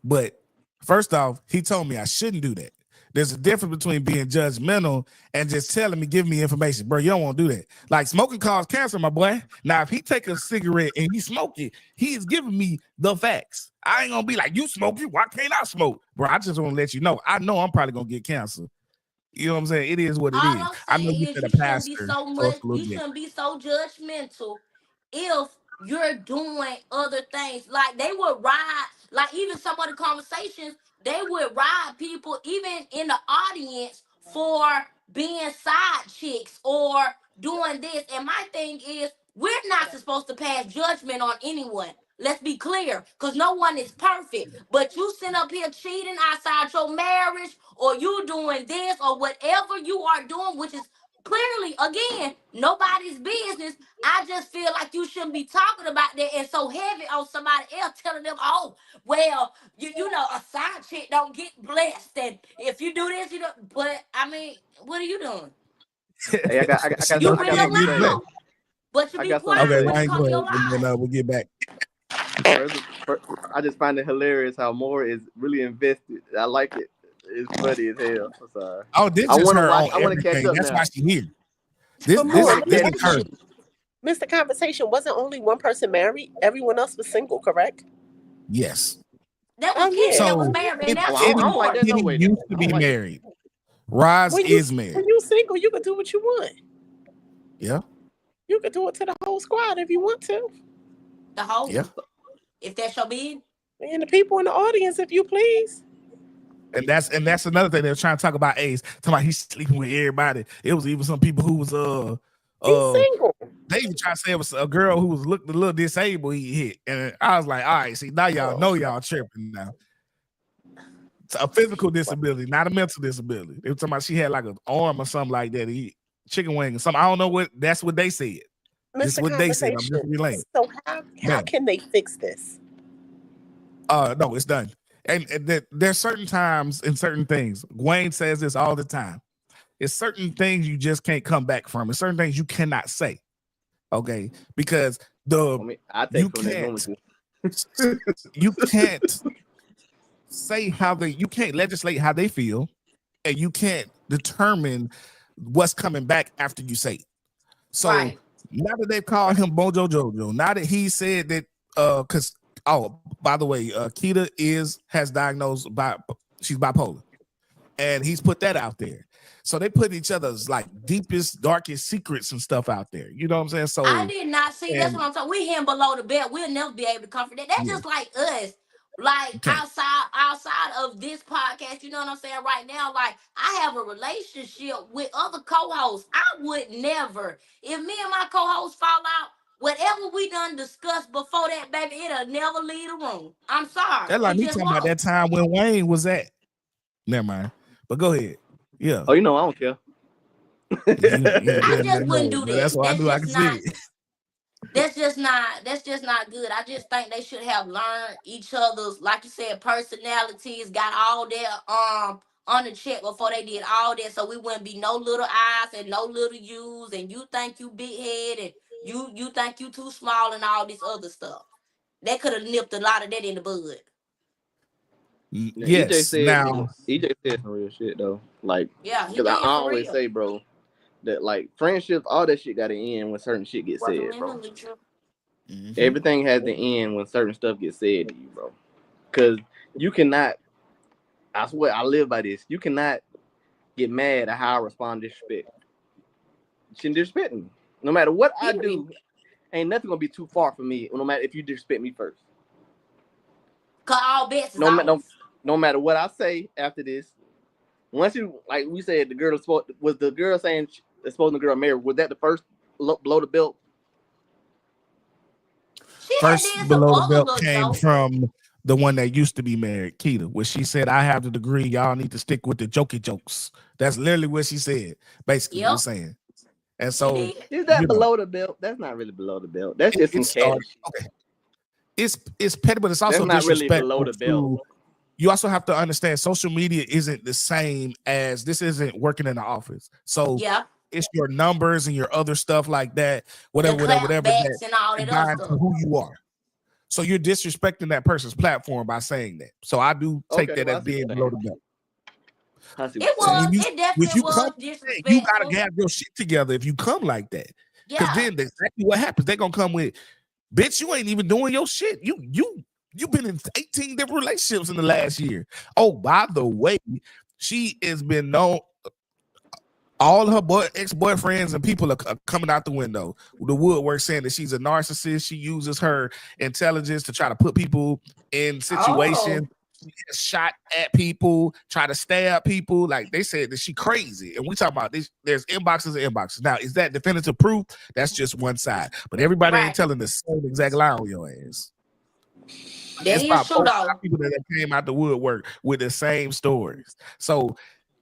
But first off, he told me I shouldn't do that. There's a difference between being judgmental and just telling me, give me information. Bro, you don't want to do that. Like smoking causes cancer, my boy. Now, if he take a cigarette and he smoke it, he is giving me the facts. I ain't gonna be like, you smoke it, why can't I smoke? Bro, I just want to let you know. I know I'm probably gonna get cancer. You know what I'm saying? It is what it All is. I'm I know saying you is said a pastor, so it's a little you different. shouldn't be so judgmental if you're doing other things. Like they would ride, like even some of the conversations, they would ride people even in the audience for being side chicks or doing this. And my thing is, we're not supposed to pass judgment on anyone. Let's be clear, because no one is perfect. But you sitting up here cheating outside your marriage, or you doing this, or whatever you are doing, which is clearly, again, nobody's business. I just feel like you shouldn't be talking about that and so heavy on somebody else telling them, oh, well, you know, a side chick don't get blessed. And if you do this, you know, but I mean, what are you doing? Hey, She don't You I been got can't something to get say. blessed. around, but you I be got something to Okay, quiet say. when it Wayne, comes go to ahead, your and then life. we'll get back. First, I just find it hilarious how Moore is really invested. I like it. It's funny as hell. I'm sorry. Oh, this I is want to her watch. on I want to catch everything. up That's now. why she here. This But I this more, want is to let me this catch. is ask her. you, Mr. Conversation, wasn't only one person married? Everyone else was single, correct? Yes. That was Oh Kenny yeah. that was So married, and Kenny, that's Oh, I what's Kenny, don't like that important. no Kenny way. Then used I to don't be like that. married. Roz When you is married. when you single, you can do what you want. Yeah. You can do it to the whole squad if you want to, The whole, Yeah. if that's your bid. and the people in the audience, if you please. And that's another thing they're trying to talk about Ace. Talking about he's sleeping with everybody. It was even some people who was He's uh single. they even trying to say it was a girl who was looked a little disabled he hit. And I was like, all right, see, now y'all Oh, know y'all tripping now. It's a physical disability, not a mental disability. They were talking about she had like an arm or something like that. He chicken wing or something. I don't know what that's what they said. This is Mr. what they said. I'm just Conversation. relaying. So how Ma'am. can they fix this? No, it's done. And there's certain times and certain things. Wayne says this all the time. It's certain things you just can't come back from. It's certain things you cannot say. Okay, because I take you from that can't moment. you can't say you can't legislate how they feel, and you can't determine what's coming back after you say it. So Right. now that they've called him Mojo Jojo, now that he said that, because by the way, Keita has diagnosed she's bipolar, and he's put that out there. So they put each other's like deepest, darkest secrets and stuff out there. You know what I'm saying? So I did not see. That's what I'm talking. We him below the belt. We'll never be able to comfort that. That's just like us. Like outside of this podcast, you know what I'm saying? Right now, like I have a relationship with other co-hosts. I would never, if me and my co-hosts fall out, whatever we done discussed before that, baby, it'll never leave the room. I'm sorry. That's like It me just talking about won't. that time when Wayne was at. Never mind. But go ahead. Yeah. Oh, I don't care. I just wouldn't do that. That's why I knew I could see it. That's just not good. I just think they should have learned each other's, like you said, personalities, got all their on the check before they did all that, so we wouldn't be no little eyes and no little U's, and you think you big head and you think you too small and all this other stuff. They could have nipped a lot of that in the bud. Yes. EJ said some real shit though. Like, yeah, because I always say, bro, that like friendships, all that shit got to end when certain shit gets said, bro. Mm-hmm. Everything has to end when certain stuff gets said to you, bro. Because you cannot. I swear, I live by this. You cannot get mad at how I respond to disrespect. You shouldn't disrespect me. No matter what I do, ain't nothing gonna be too far from me. No matter if you disrespect me first. Cause all bets is off. No matter what I say after this, once you, like we said, the girl was the girl saying exposing the girl married. Was that the first below the belt? First below the belt came from the one that used to be married, Keita, where she said, "I have the degree. Y'all need to stick with the jokey jokes." That's literally what she said. Basically, what I'm saying. And so, is that below the belt? That's not really below the belt. That's just some cash. Okay. It's petty, but it's also not really below the belt. You also have to understand social media isn't the same as this isn't working in the office. So it's your numbers and your other stuff like that, whatever that and all that other stuff. Who you are. So you're disrespecting that person's platform by saying that. So I do take that as being below the belt. It definitely was disrespectful. You gotta have your shit together if you come like that. Because then exactly what happens, they're gonna come with, bitch, you ain't even doing your shit. You've been in 18 different relationships in the last year. Oh, by the way, she has been known. All her ex-boyfriends and people are coming out the window. The woodwork saying that she's a narcissist. She uses her intelligence to try to put people in situations. She gets shot at people, try to stab people. Like they said that she crazy. And we talk about this. There's inboxes and inboxes. Now, is that definitive proof? That's just one side. But everybody ain't telling the same exact lie on your ass. That is true, though. People that came out the woodwork with the same stories. So,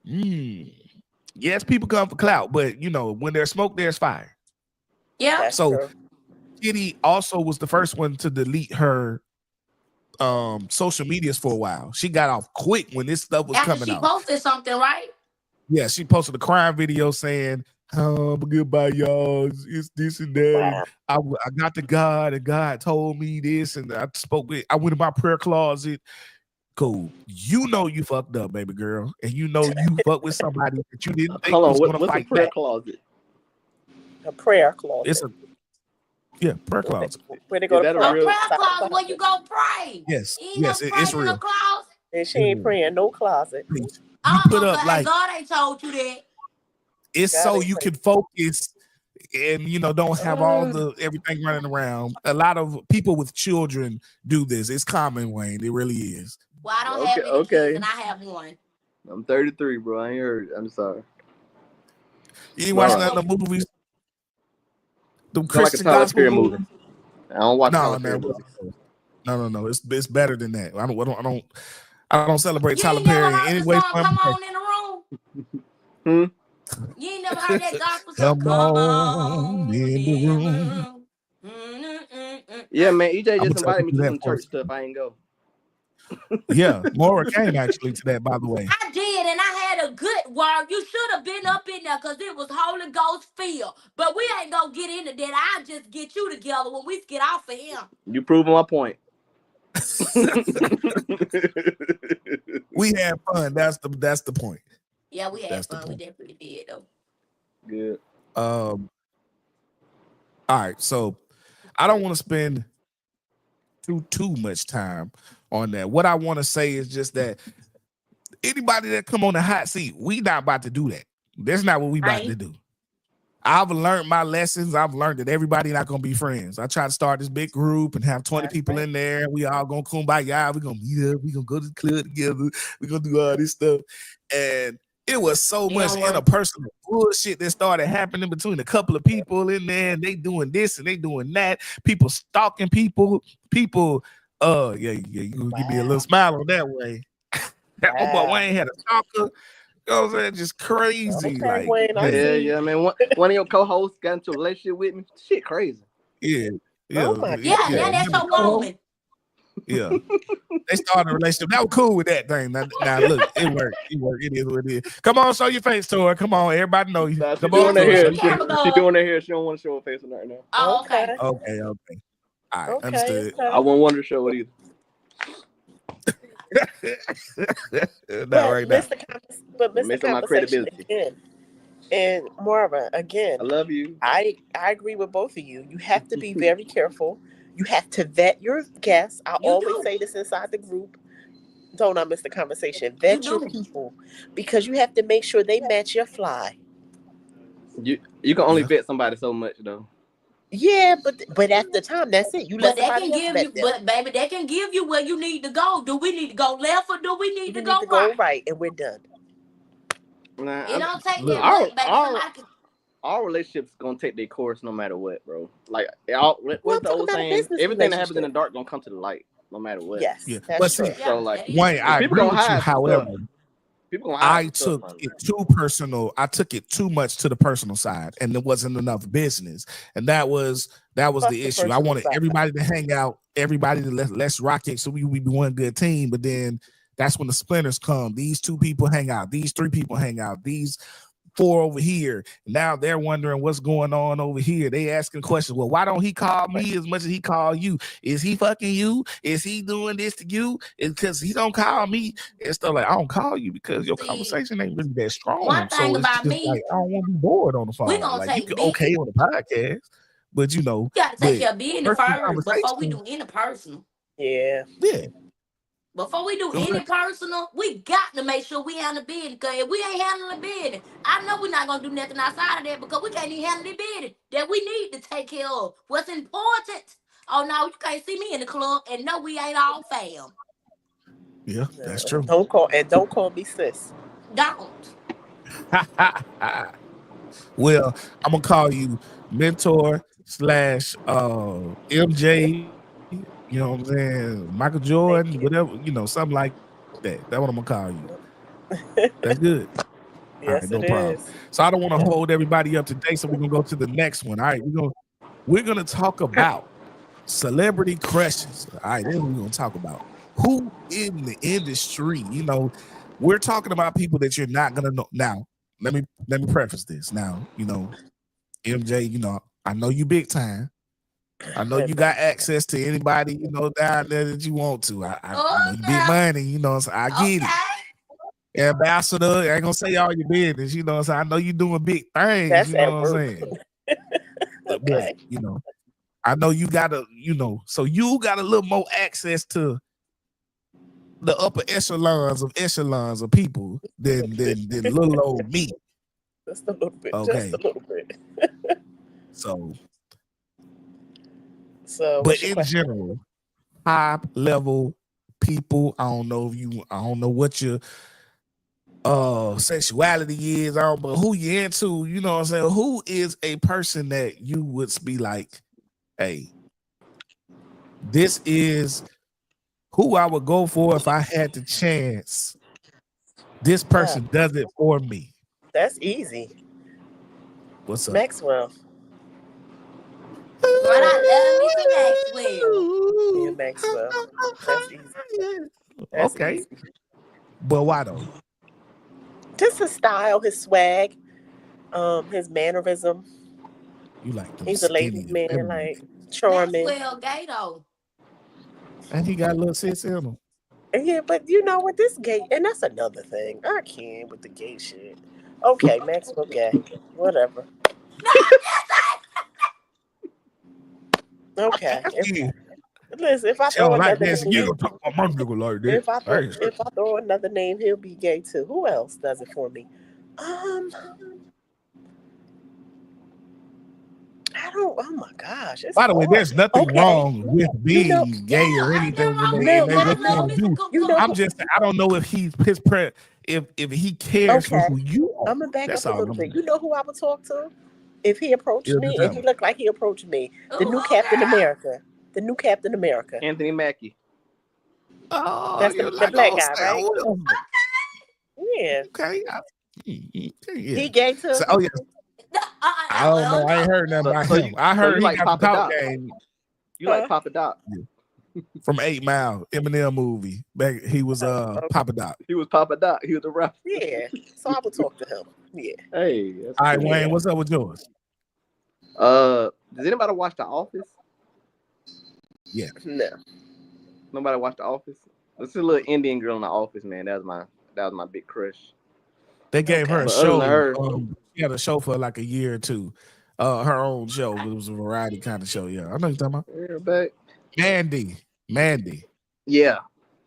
yes, people come for clout, but when there's smoke, there's fire. Yeah. So Kitty also was the first one to delete her social medias for a while. She got off quick when this stuff was coming out. She posted something, right? Yeah, she posted a crime video saying, goodbye, y'all. It's this and that. Wow. I got to God, and God told me this, and I went in my prayer closet. Cool. You fucked up, baby girl, and you fucked with somebody that you didn't think was going to fight a prayer back. Closet? A prayer closet. It's prayer closet. Where they go to prayer closet where you go pray. Yes, it's real. And she ain't praying no closet. You put up like God ain't told you that. It's so you can focus and don't have all the everything running around. A lot of people with children do this. It's common, Wayne. It really is. Well, I don't have any kids, and I have one. I'm 33, bro. I ain't heard. I'm sorry. You ain't watching none of the movies? The Christian like gospel movie. I don't watch movies. No. It's better than that. I don't celebrate Tyler Perry in any way. Come on in the room. You ain't never heard that gospel song? Come Come on on in the in the room. room. Yeah, man. EJ I'm just gonna take invited you me through to that some for a church stuff. second. I ain't go. Yeah, Mora came actually to that, by the way. I did, and I had a good word. You should have been up in there because it was Holy Ghost filled. But we ain't gonna get into that. I'll just get you together when we get off of him. You proving my point. We had fun. That's the point. Yeah, we had That's the fun. We point. definitely did, though. Good. All right, so I don't want to spend too much time on that. What I want to say is just that anybody that come on the hot seat, we not about to do that. That's not what we about to do. I've learned my lessons. I've learned that everybody not gonna be friends. I try to start this big group and have 20 people in there. We all gonna kumbaya. We gonna meet up. We gonna go to the club together. We gonna do all this stuff. And it was so much interpersonal bullshit that started happening between a couple of people in there. And they doing this and they doing that. People stalking people. People, yeah, you gonna give me a little smile on that way. My boy Wayne had a stalker. You know what I'm saying? Just crazy. Okay, like, Wayne, I see. Yeah, man. One of your co-hosts got into a relationship with me. Shit, crazy. Yeah. Oh my Yeah, now that's your woman. Yeah. They started a relationship. That was cool with that thing. Now look, it worked. It worked. It is what it is. Come on, show your face, Tori. Come on, everybody know you. Nah, she Come doing on, her Tori. hair. She doing her hair. She don't want to show her face or nothing now. Oh, okay. Okay. All right, Okay, understood. I wouldn't want her to show it either. Not right now. Mr. Conversation again. And Moira, again, I love you. I agree with both of you. You have to be very careful. You have to vet your guests. I always say this inside the group. Don't I miss the conversation? Vet your people because you have to make sure they match your fly. You can only vet somebody so much though. Yeah, but at the time, that's it. You let But that somebody can else give vet you, them. but baby, that can give you where you need to go. Do we need to go left or do we need to You go need to go right? right, and we're done. Nah, It don't take that much, baby. Somebody can. All relationships gonna take their course no matter what, bro. Like, what's the old saying? Everything that happens in the dark gonna come to the light, no matter what. Yes, Yeah. that's But true. see, So like, Wayne, I people agree gonna with you. hide some However, stuff. People gonna hide I some stuff took on it too personal. I took it too much to the personal side, and there wasn't enough business. And that was the issue. I wanted everybody to hang out, everybody to let's rock it, so we be one good team. But then that's when the splinters come. These two people hang out. These three people hang out. These four over here. Now they're wondering what's going on over here. They asking questions. Well, why don't he call me as much as he call you? Is he fucking you? Is he doing this to you? It's because he don't call me and stuff like I don't call you because your conversation ain't really that strong. One thing so it's about just me, like I don't want to be bored on the phone. we gonna Like you take can big. okay on the podcast, but You gotta take care of business first before we do any personal. Yeah. Before we do any personal, we got to make sure we handle business. Because if we ain't handling business, I know we're not going to do nothing outside of that because we can't even handle the business that we need to take care of. What's important? Oh, no, you can't see me in the club and no, we ain't all fam. Yeah, that's true. Don't call me sis. Don't. Well, I'm going to call you mentor / MJ. You know what I'm saying? Michael Jordan, whatever, something like that. That's what I'm gonna call you. That's good. Yes, all right, no problem. is. So I don't want to hold everybody up today, so we're gonna go to the next one. All right, we're gonna talk about celebrity crushes. All right, then we're gonna talk about who in the industry. We're talking about people that you're not gonna know. Now, let me preface this. Now, MJ, I know you big time. I know you got access to anybody, down there that you want to. I know you big money, so I get it. Ambassador, I ain't gonna say all your business, so I know you doing big things, That's you know what I'm saying? Okay. But, I know you gotta, so you got a little more access to the upper echelons of people than little old me. Just a little bit. Okay. Just a little bit. So, but in general, high level people, I don't know what your sexuality is, but who you into, you know what I'm saying? Who is a person that you would be like, hey, this is who I would go for if I had the chance. This person does it for me. That's easy. What's up? Maxwell. Run out, let me some Maxwell. Yeah, Maxwell. That's easy. That's Okay, easy. but why though? Just his style, his swag, his mannerism. You like them He's a ladies' skinny, man, feminine, like charming. Maxwell gay though. and he got a little sense in him. And yeah, but you know what? This gay, and that's another thing. I can't with the gay shit. Okay, Maxwell gay. Whatever. Okay. Yeah. Listen, if I She don't throw like another that. You name, don't talk about my nigga like that. if I throw another name, he'll be gay too. Who else does it for me? I don't. Oh my gosh! It's By the way, hard. there's nothing Okay. wrong with being know- gay Yeah, or ain't anything nothing when wrong they with what that. they I love want to me some do. You know, I'm just I don't know if he's his if he cares for Okay. who you are. I'm gonna back That's up a all little I'm bit. saying. You know who I would talk to if he approached Yeah, me just and tell he me. looked like he approached me? The Ooh, new oh, Captain girl. America. The new Captain America. Anthony Mackie. Oh, That's you the like black old guy, right? Sam Wilson. Yeah. Okay. Yeah. He gay too. So, oh yeah. I don't know. I ain't heard nothing So, about so him. you, I so heard you he like got the Papa talk Doc? game You like Huh? Papa Doc? from 8 Mile, Eminem movie. Back he was Okay. Papa Doc. He was Papa Doc. He was the rapper. Yeah. So I would talk to him. Yeah. Hey, that's All right, cool. Wayne, what's up with yours? Does anybody watch The Office? No. Nobody watch The Office? This is a little Indian girl in The Office, man. That was my big crush. They gave her a But other than show. her, She had a show for like a year or two. Her own show. It was a variety kind of show. Yeah, I know you're talking about. yeah, back. Mandy. Yeah,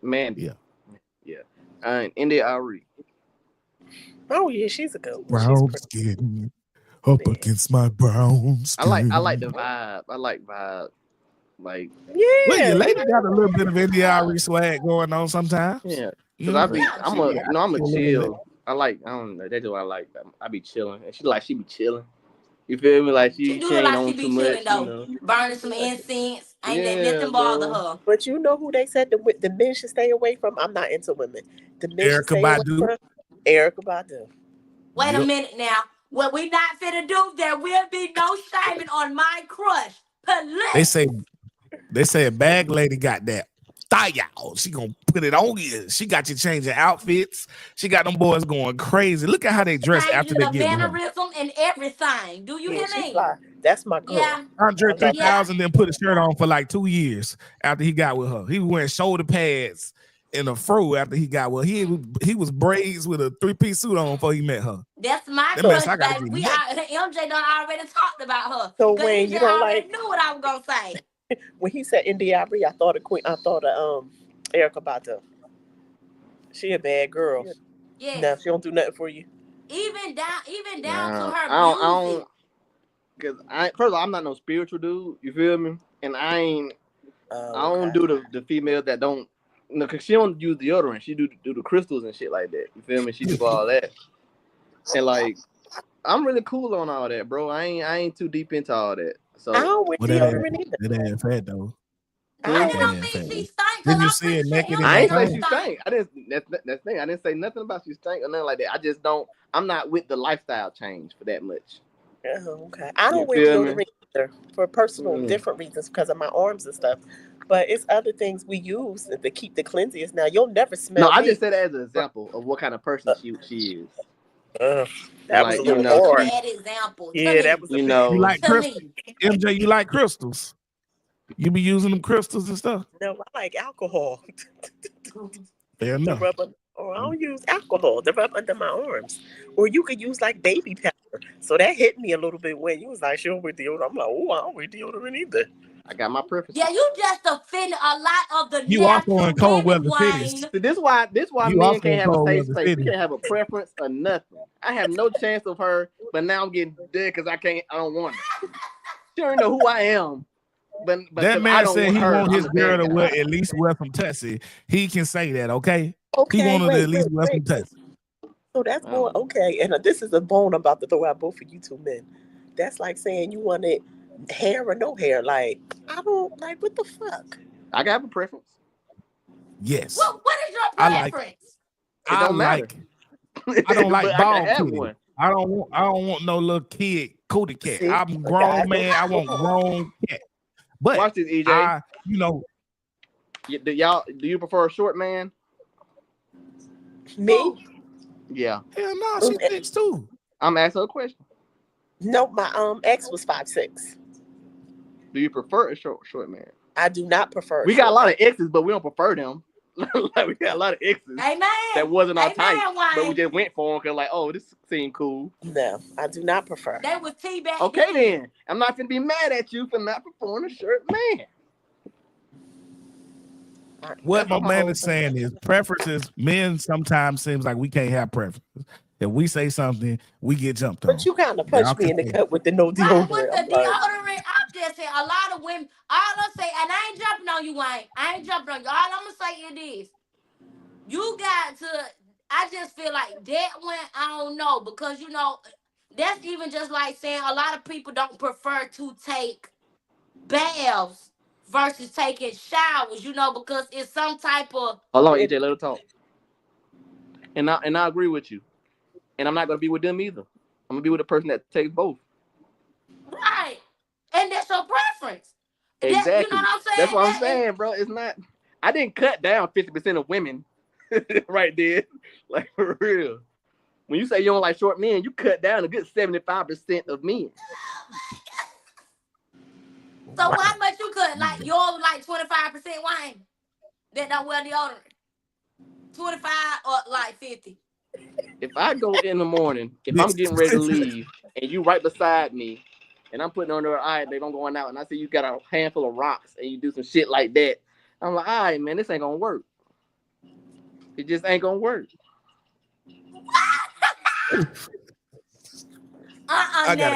Mandy. Yeah. Yeah. And India Ari. Oh yeah, she's a good one. Brown She's skin up Yeah. against my brown skin. I like the vibe. I like vibe. Like, yeah. Well, your lady got a little bit of NDRE swag going on sometimes. yeah. You Cause know, I'm a chill. I don't know. That's what I like. I be chilling. And she be chilling. You feel me? Like She she do look ain't like on she too be much, chilling you though, know. burning some incense. Ain't let Yeah, nothing bother bro. her. But you know who they said the men should stay away from? I'm not into women. The men should Erykah stay away Badu. from Erica Badu. Wait a Yep. minute now. What we not finna do, there will be no shaming on my crush. Police. They say a bag lady got that style. She gonna put it on you. She got you changing outfits. She got them boys going crazy. Look at how they dress after Changing they the get with her. mannerism and everything. Do you Yeah, hear she me? fly. That's my girl. Yeah. Andre I love her. 3000 then put a shirt on for like 2 years after he got with her. He was wearing shoulder pads and a fro after he got with her. He was braids with a 3-piece suit on before he met her. That's my That mess, crush, I gotta baby. get MJ done already talked about her. So Cause when MJ you don't already like knew what I was gonna say. when he said India Arie, I thought of Erica Badu. She a bad girl. Yes. No, she don't do nothing for you. Even down Nah, to her I music. Cause first of all, I'm not no spiritual dude. You feel me? And I don't Okay. do the female that don't. No, cause she don't use deodorant. She do the crystals and shit like that. You feel me? She do all that. And like, I'm really cool on all that, bro. I ain't too deep into all that. So I don't wear Well, deodorant either. that ain't fat though. That That don't ain't mean fat. she stank. Didn't you I'm see pretty it sure naked in I ain't that say thing? she stank. That's the thing. I didn't say nothing about she stank or nothing like that. I just don't. I'm not with the lifestyle change for that much. Okay. I don't You wear feel me? deodorant either for personal different reasons because of my arms and stuff. But it's other things we use to keep the cleansiest. Now you'll never smell No, I me. just said that as an example of what kind of person she is. That was Like, a you little know, hard. bad example. Yeah, that was a You bad. know, You like To crystals? me. MJ, you like crystals? You be using them crystals and stuff? No, I like alcohol. Fair To enough. rub under, or I don't use alcohol to rub under my arms. Or you could use like baby powder. So that hit me a little bit when you was like, she don't wear deodorant. I'm like, oh, I don't wear deodorant either. I got my preferences. Yeah, you just offended a lot of the You also natural in cold women, weather cities. Wayne. See, this why You men also can't in have a cold safe weather space. We cities. can't have a preference or nothing. I have no chance of her, but now I'm getting dead because I don't want her. She don't know who I am. But That I man don't said want he her. want I'm his the girl bad to guy. wear at least wear some tussie. He can say that, okay? Okay, He wanted to at least wear some wait. tussie. So that's more okay. And this is a bone I'm about to throw out both of you two men. That's like saying you wanted hair or no hair. Like, I don't like what the fuck. I got a preference. Yes. Well, what is your I like- preference? It don't matter. I don't like But I bald can have titty. one. I don't want no little kid Cootie cat. See, I'm a guy grown man. I want grown cat. But Watch this, EJ. I, you know, Do you prefer a short man? Me? Yeah. hell no, she thinks too. I'm asking a question. No, my ex was 5'6". Do you prefer a short man? I do not prefer. We got a lot of exes, but we don't prefer them. Like, we got a lot of exes Amen. that wasn't our Amen, type, but we Wayne. just went for them because, like, oh, this seemed cool. No, I do not prefer. They was teabag. Okay, then. I'm not going to be mad at you for not preferring a short man. What my man is saying is preferences. Men sometimes seems like we can't have preferences. If we say something, we get jumped on. But you kind of punched me in the gut with the no Right, deodorant. with the I'm like, deodorant, I'm just saying a lot of women, all I'm saying, and I ain't jumping on you, Wayne. I ain't jumping on you. All I'm gonna say it is, you got to, I just feel like that one, I don't know, because you know, that's even just like saying a lot of people don't prefer to take baths versus taking showers, you know, because it's some type of Hold on, EJ, let her talk. And I agree with you. And I'm not gonna be with them either. I'm gonna be with a person that takes both. right. And that's your preference. Exactly. That, you know what I'm saying? That's what I'm saying, bro. It's not. I didn't cut down 50% of women right there. Like, for real. When you say you don't like short men, you cut down a good 75% of men. So how much you cut? Like yours like 25% Wayne that don't wear deodorant. 25 or like 50. If I go in the morning, if I'm getting ready to leave, and you right beside me, and I'm putting on there, all right, babe, I'm going out, and I see you got a handful of rocks, and you do some shit like that, I'm like, all right, man, this ain't gonna work. It just ain't gonna work. Now I'm gonna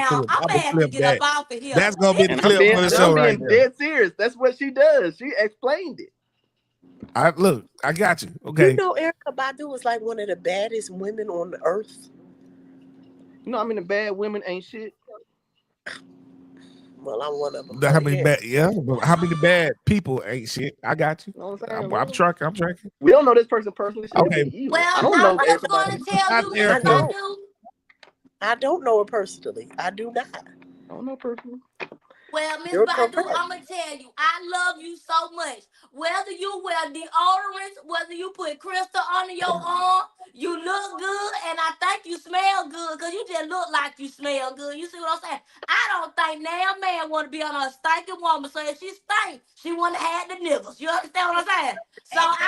have to get up off of here. That's gonna be the clip for the show right there. Dead serious. That's what she does. She explained it. I got you. Okay. You know, Erykah Badu is like one of the baddest women on the earth. You know, I mean, the bad women ain't shit. Well, I'm one of them. How many bad? Yeah, but how many bad people ain't shit? I got you. You know what I'm saying? I'm tracking. I'm tracking. We don't know this person personally. So okay. Well, I don't know. I'm just going to tell you, I don't know her personally. I do not. I don't know personally. Well, Miss Badu, I'm going to tell you, I love you so much. Whether you wear deodorants, whether you put crystal under your arm, you look good, and I think you smell good, because you just look like you smell good. You see what I'm saying? I don't think now man want to be on a stinking woman, so if she stink, she wouldn't have had the niggas. You understand what I'm saying? So I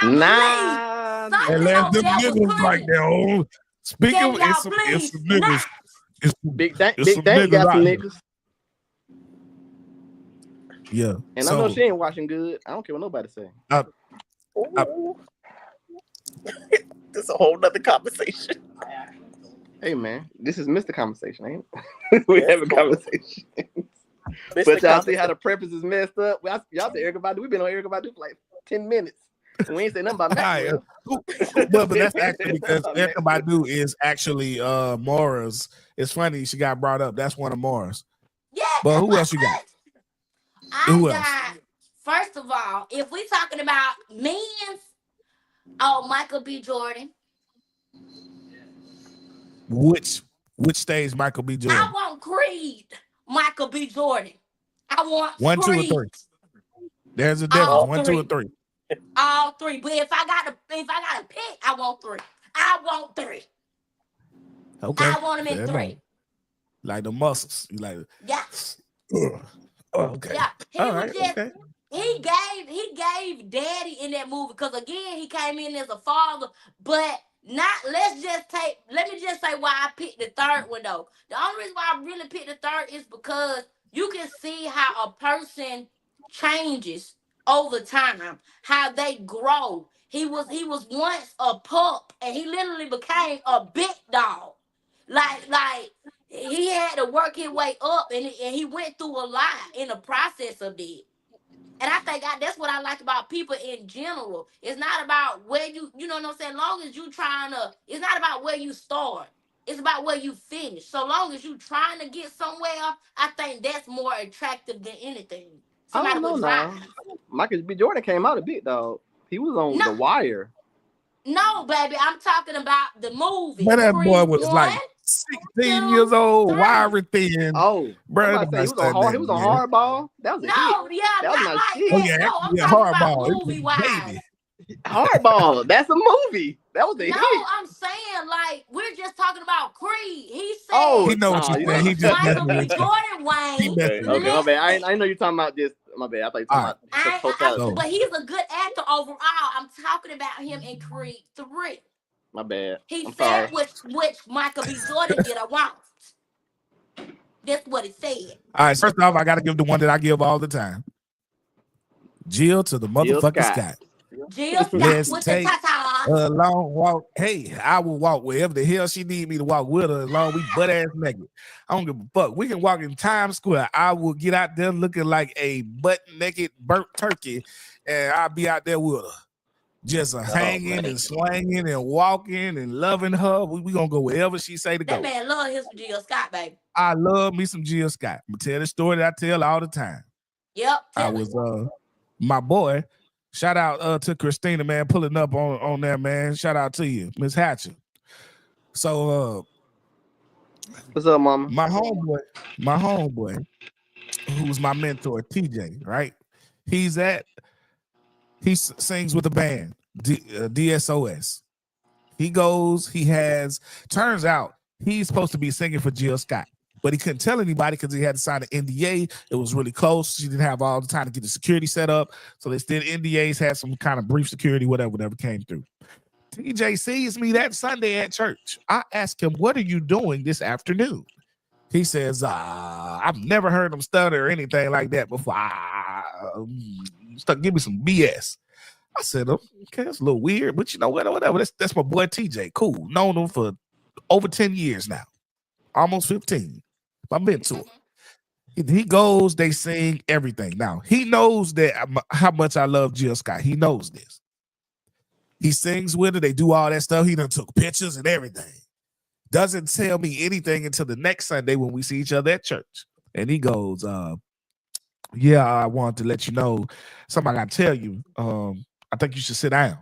believe something over there was clean. Like that. Oh, speaking of, it's some niggas. Big Dank got some niggas. Yeah. And I know she ain't watching good. I don't care what nobody say. This is a whole nother conversation. Hey man, this is Mr. Conversation, ain't it? We have a conversation. But y'all see how the preface is messed up? Y'all say Erykah Badu. We've been on Erykah Badu for like 10 minutes. And we ain't say nothing about that. But that's actually because Erykah Badu is actually Mora's. It's funny she got brought up. That's one of Mora's. Yeah. But who else you got? First of all, if we talking about men's, Michael B. Jordan. Which stage Michael B. Jordan? I want Creed, Michael B. Jordan. I want 1, 2, Creed. or 3. There's a difference. 1, 2, or 3. All 3. But if I gotta pick, I want 3. I want 3. Okay. I want him in 3. Like the muscles. You like okay. Yeah. Okay. He gave daddy in that movie because again he came in as a father, but let me just say why I picked the third one though. The only reason why I really picked the third is because you can see how a person changes over time, how they grow. He was once a pup and he literally became a big dog. Like he had to work his way up and he went through a lot in the process of it. And I think that's what I like about people in general. It's not about where you know what I'm saying? Long as you it's not about where you start. It's about where you finish. So long as you trying to get somewhere, I think that's more attractive than anything. Somebody would drive. Michael B. Jordan came out a bit, dog. He was on The Wire. No, baby, I'm talking about the movie. But that boy was like 16 years old, 3. wiry thin. Oh, Bro, I'm ain't about to say nobody studying he that, was on man. Hardball. That was a hit. No, yeah, That was not my like shit. Oh, that. yeah, No, actually, I'm yeah, talking about hardball. It was movie baby. wise. Hardball. That's a movie. That was a No, hit. I'm saying like we're just talking about Creed. He Oh, He said know what nah, you're you saying. know. He which just Michael messing B. with you. Jordan He Wayne. messing with Okay, you. my bad. Listen, I know you're talking about this. My bad. I thought you were All talking right. about totality. So, but he's a good actor overall. I'm talking about him in Creed 3. My bad. He I'm said sorry. which Michael B. Jordan did I want. That's what he said. all right, first off, I got to give the one that I give all the time. Jill to the Jill motherfucking Scott. sky. Jill Scott Let's with the take tatas. a long walk. Hey, I will walk wherever the hell she need me to walk with her as long as we butt ass naked. I don't give a fuck. We can walk in Times Square. I will get out there looking like a butt naked burnt turkey, and I'll be out there with her. Just hanging Man. and swinging and walking and loving her. We gonna go wherever she say to That go. man love his Jill Scott, baby. I love me some Jill Scott. I'm gonna tell the story that I tell all the time. Yep. I was my boy. Shout out to Christina, man, pulling up on there, man. Shout out to you, Miss Hatcher. So What's up, mama? my homeboy, who's my mentor, TJ, right? He sings with the band, DSOS. Turns out he's supposed to be singing for Jill Scott, but he couldn't tell anybody because he had to sign an NDA. It was really close. She didn't have all the time to get the security set up. So they did NDAs, had some kind of brief security, whatever came through. TJ sees me that Sunday at church. I ask him, what are you doing this afternoon? He says, I've never heard him stutter or anything like that before. Give me some BS. I said, okay, that's a little weird, but you know what, whatever. That's my boy TJ. Cool. Known him for over 10 years now. Almost 15. My mentor. He goes, they sing everything. Now, he knows that how much I love Jill Scott. He knows this. He sings with her. They do all that stuff. He done took pictures and everything. Doesn't tell me anything until the next Sunday when we see each other at church. And he goes, yeah, I want to let you know something I got to tell you. I think you should sit down.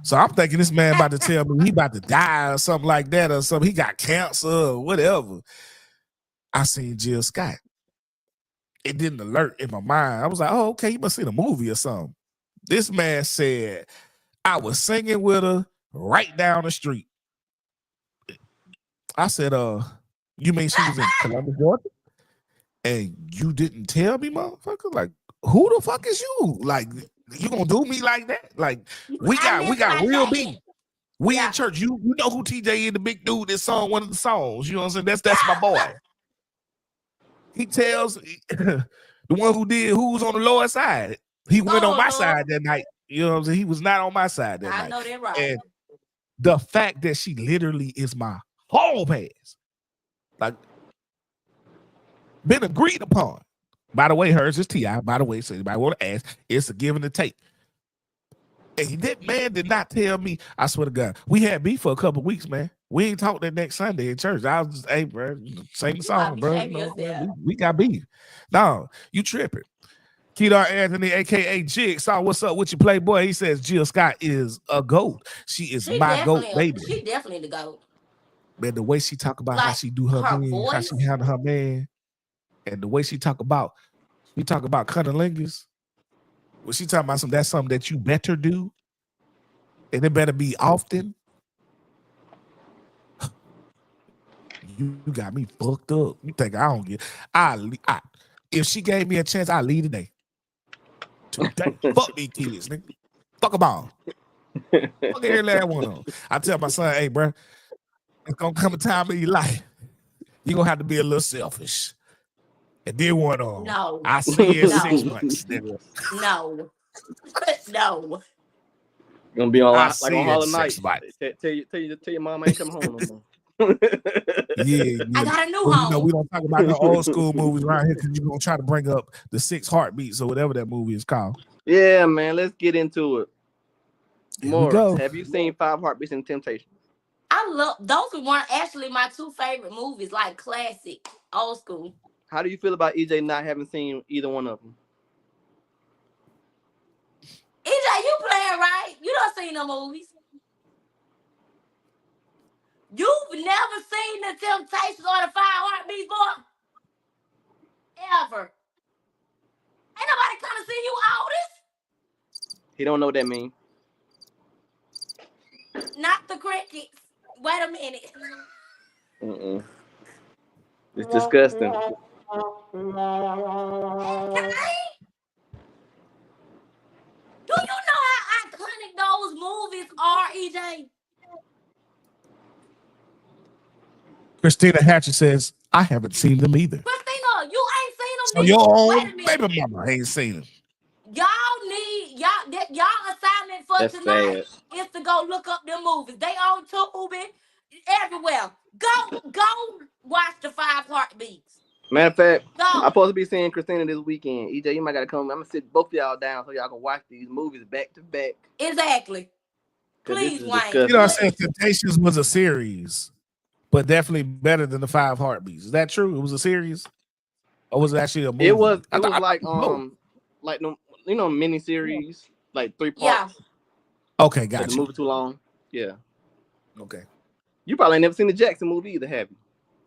So I'm thinking this man about to tell me he about to die or something like that or something. He got cancer or whatever. I seen Jill Scott. It didn't alert in my mind. I was like, oh, okay, you must see the movie or something. This man said, I was singing with her right down the street. I said, you mean she was in Columbus, Georgia? And you didn't tell me, motherfucker? Like, who the fuck is you? Like, you gonna do me like that? Like, we got real beef. We in church. You know who TJ is, the big dude that sung one of the songs. You know what I'm saying? That's my boy. He tells the one who's on the lower side. He went on my side that night. You know what I'm saying? He was not on my side that night. I know that right. And the fact that she literally is my whole pass, like, been agreed upon. By the way, hers is T.I. By the way, so anybody want to ask, it's a give and a take. And that man did not tell me. I swear to God, we had beef for a couple of weeks, man. We ain't talked that next Sunday in church. I was just, hey, bro, sing the song, bro. You know, we got beef. No, you tripping. Kedar Anthony, aka Jigsaw, what's up with you, Playboy? He says Jill Scott is a goat. She is my goat, baby. She definitely the goat. Man, the way she talk about like, how she do her man, how she handle her man, and the way she talk about cunnilingus. When she talking about that's something that you better do, and it better be often. You got me fucked up. You think I don't get? If she gave me a chance, I leave today. Fuck these kids, nigga. Fuck them all. Fuck every last one of them. I tell my son, hey, bro, it's gonna come a time in your life you're gonna have to be a little selfish. And then one on. No. I see you in 6 months. Nigga. No. No. Gonna be on like on Hall of Night. Tell your mom I ain't coming home no more. Yeah. I got a new home. You know, we don't talk about the old school movies around here because you're gonna try to bring up the 6 Heartbeats or whatever that movie is called. Yeah, man. Let's get into it. Morris, have you seen 5 Heartbeats and Temptation? I love those. Weren't actually my 2 favorite movies, like classic, old school. How do you feel about EJ not having seen either one of them? EJ, you playing right? You don't seen no movies. You've never seen the Temptations or the Five Heartbeats, boy? Ever. Ain't nobody come to see you, Otis. He don't know what that means. Not the crickets. Wait a minute. It's disgusting. Okay. Do you know how iconic those movies are, EJ? Christina Hatcher says, I haven't seen them either. Christina, you ain't seen them So neither. your Wait a own minute. baby mama ain't seen them. Y'all assignment for That's tonight sad. is to go look up them movies. They on Tubi, everywhere. Go watch the Five Heartbeats. Matter of fact, Go. I'm supposed to be seeing Christina this weekend. EJ, you might gotta come. I'm gonna sit both of y'all down so y'all can watch these movies back to back. Exactly. Please, Wayne. Disgusting. You know, I said Temptations was a series, but definitely better than the Five Heartbeats. Is that true? It was a series, or was it actually a movie? It was I like no, mini series, like 3 parts. Yeah. Okay, Got got the you. movie too long. Yeah. Okay. You probably ain't never seen the Jackson movie either, have you?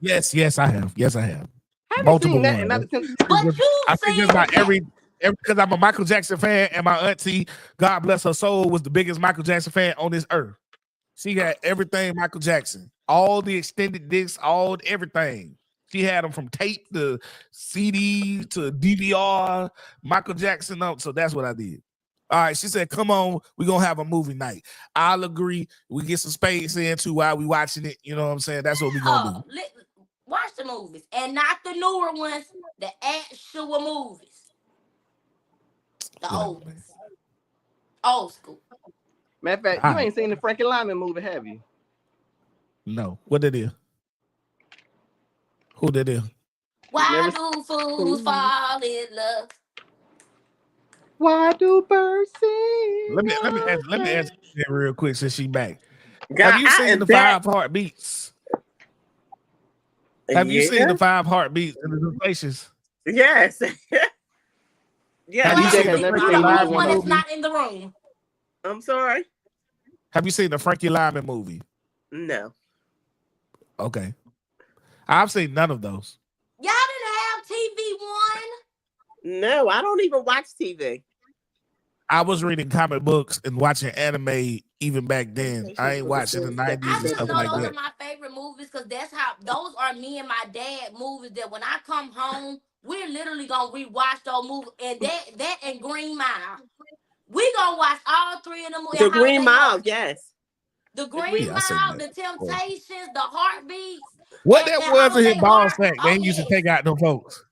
Yes, I have. Yes, I have. Haven't Multiple seen that, ones. and not the But you I think seen just about the every because I'm a Michael Jackson fan, and my auntie, God bless her soul, was the biggest Michael Jackson fan on this earth. She had everything Michael Jackson, all the extended discs, all everything. She had them from tape to CD to DVR, Michael Jackson. So that's what I did. All right, she said, "Come on, we're gonna have a movie night." I'll agree. We get some space in too while we watching it. You know what I'm saying? That's what we're gonna do. Watch the movies and not the newer ones, the actual movies. The old ones. Old school. Matter of fact, you ain't seen the Frankie Lyman movie, have you? No. What that is? Who that is? Why do fools fall in love? Why do birds sing? Let me ask you real quick since she back. God, Have you seen the Five Heartbeats? Have you seen the Five Heartbeats in the Temptations? Yes. Yeah. Have you seen the Frankie Lyman one that's not in the room? I'm sorry. Have you seen the Frankie Lyman movie? No. Okay. I've seen none of those. Y'all didn't have TV One? No, I don't even watch TV. I was reading comic books and watching anime even back then. I ain't watching the 90s and stuff like those that. are my favorite movies because those are me and my dad movies that when I come home, we're literally gonna rewatch those movies. And that and Green Mile. We gonna watch all three of them movies. The Green Mile, yes. The Green Mile, the Temptations, the Heartbeats. What that was in his ball sack that he used to take out them folks.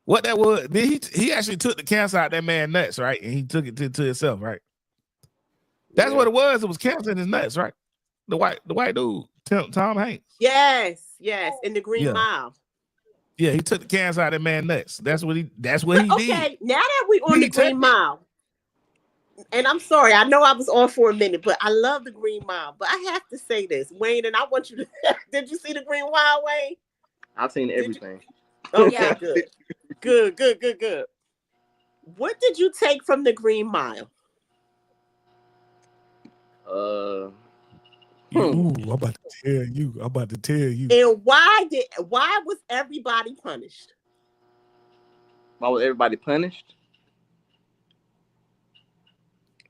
What that was, he actually took the cancer out that man nuts, right? And he took it to himself, right? That's what it was. It was cancer in his nuts, right? The white dude, Tom Hanks. Yes, in the Green Mile. Yeah, he took the cancer out of that man nuts. That's what he did. Okay, now that we on the Green Mile, and I'm sorry, I know I was on for a minute, but I love the Green Mile. But I have to say this, Wayne, and I want you to did you see the Green Mile, Wayne? I've seen everything. Okay, good. What did you take from the Green Mile? I'm about to tell you. And why was everybody punished? Why was everybody punished?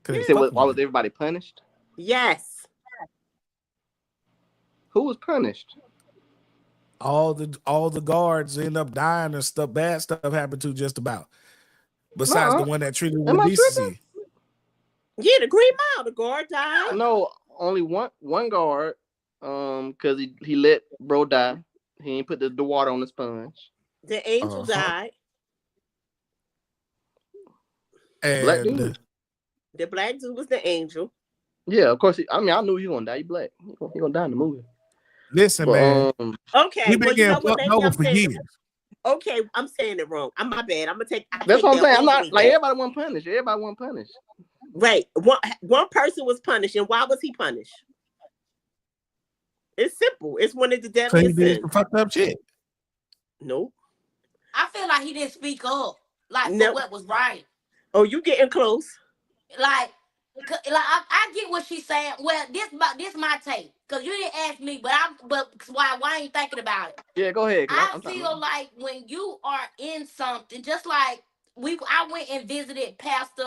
You said why was everybody punished? Yes. Who was punished? All the guards end up dying and stuff. Bad stuff happened to just about. Besides the one that treated with decency. Yeah, the Green Mile, the guard died. No, only one guard. Because he let bro die. He ain't put the water on the sponge. The angel died. And black dude. The black dude was the angel. Yeah, of course. I knew he was gonna die. He black. He gonna die in the movie. Listen, man. Okay, we've been getting fucked over for years. Okay, I'm saying it wrong. My bad. I'm gonna take. That's what I'm saying. I'm not like everybody wasn't punished. Everybody wasn't punished. Right. One person was punished, and why was he punished? It's simple. It's one of the deadliest sins. He did some fucked up shit. Nope. I feel like he didn't speak up, like for what was right. Oh, you getting close? Like I get what she's saying. Well, this my take, cause you didn't ask me, but why ain't you thinking about it? Yeah, go ahead. Cause I I'm talking. feel like when you are in something, just like I went and visited Pastor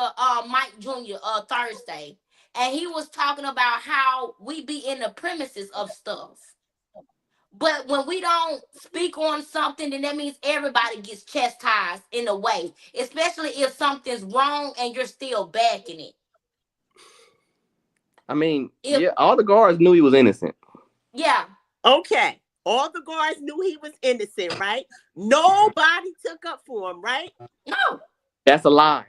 Mike Jr. Thursday, and he was talking about how we be in the premises of stuff. But when we don't speak on something, then that means everybody gets chastised in a way, especially if something's wrong and you're still backing it. I mean, If yeah, all the guards knew he was innocent. yeah, Okay. All the guards knew he was innocent, right? Nobody took up for him, right? no, That's a lie.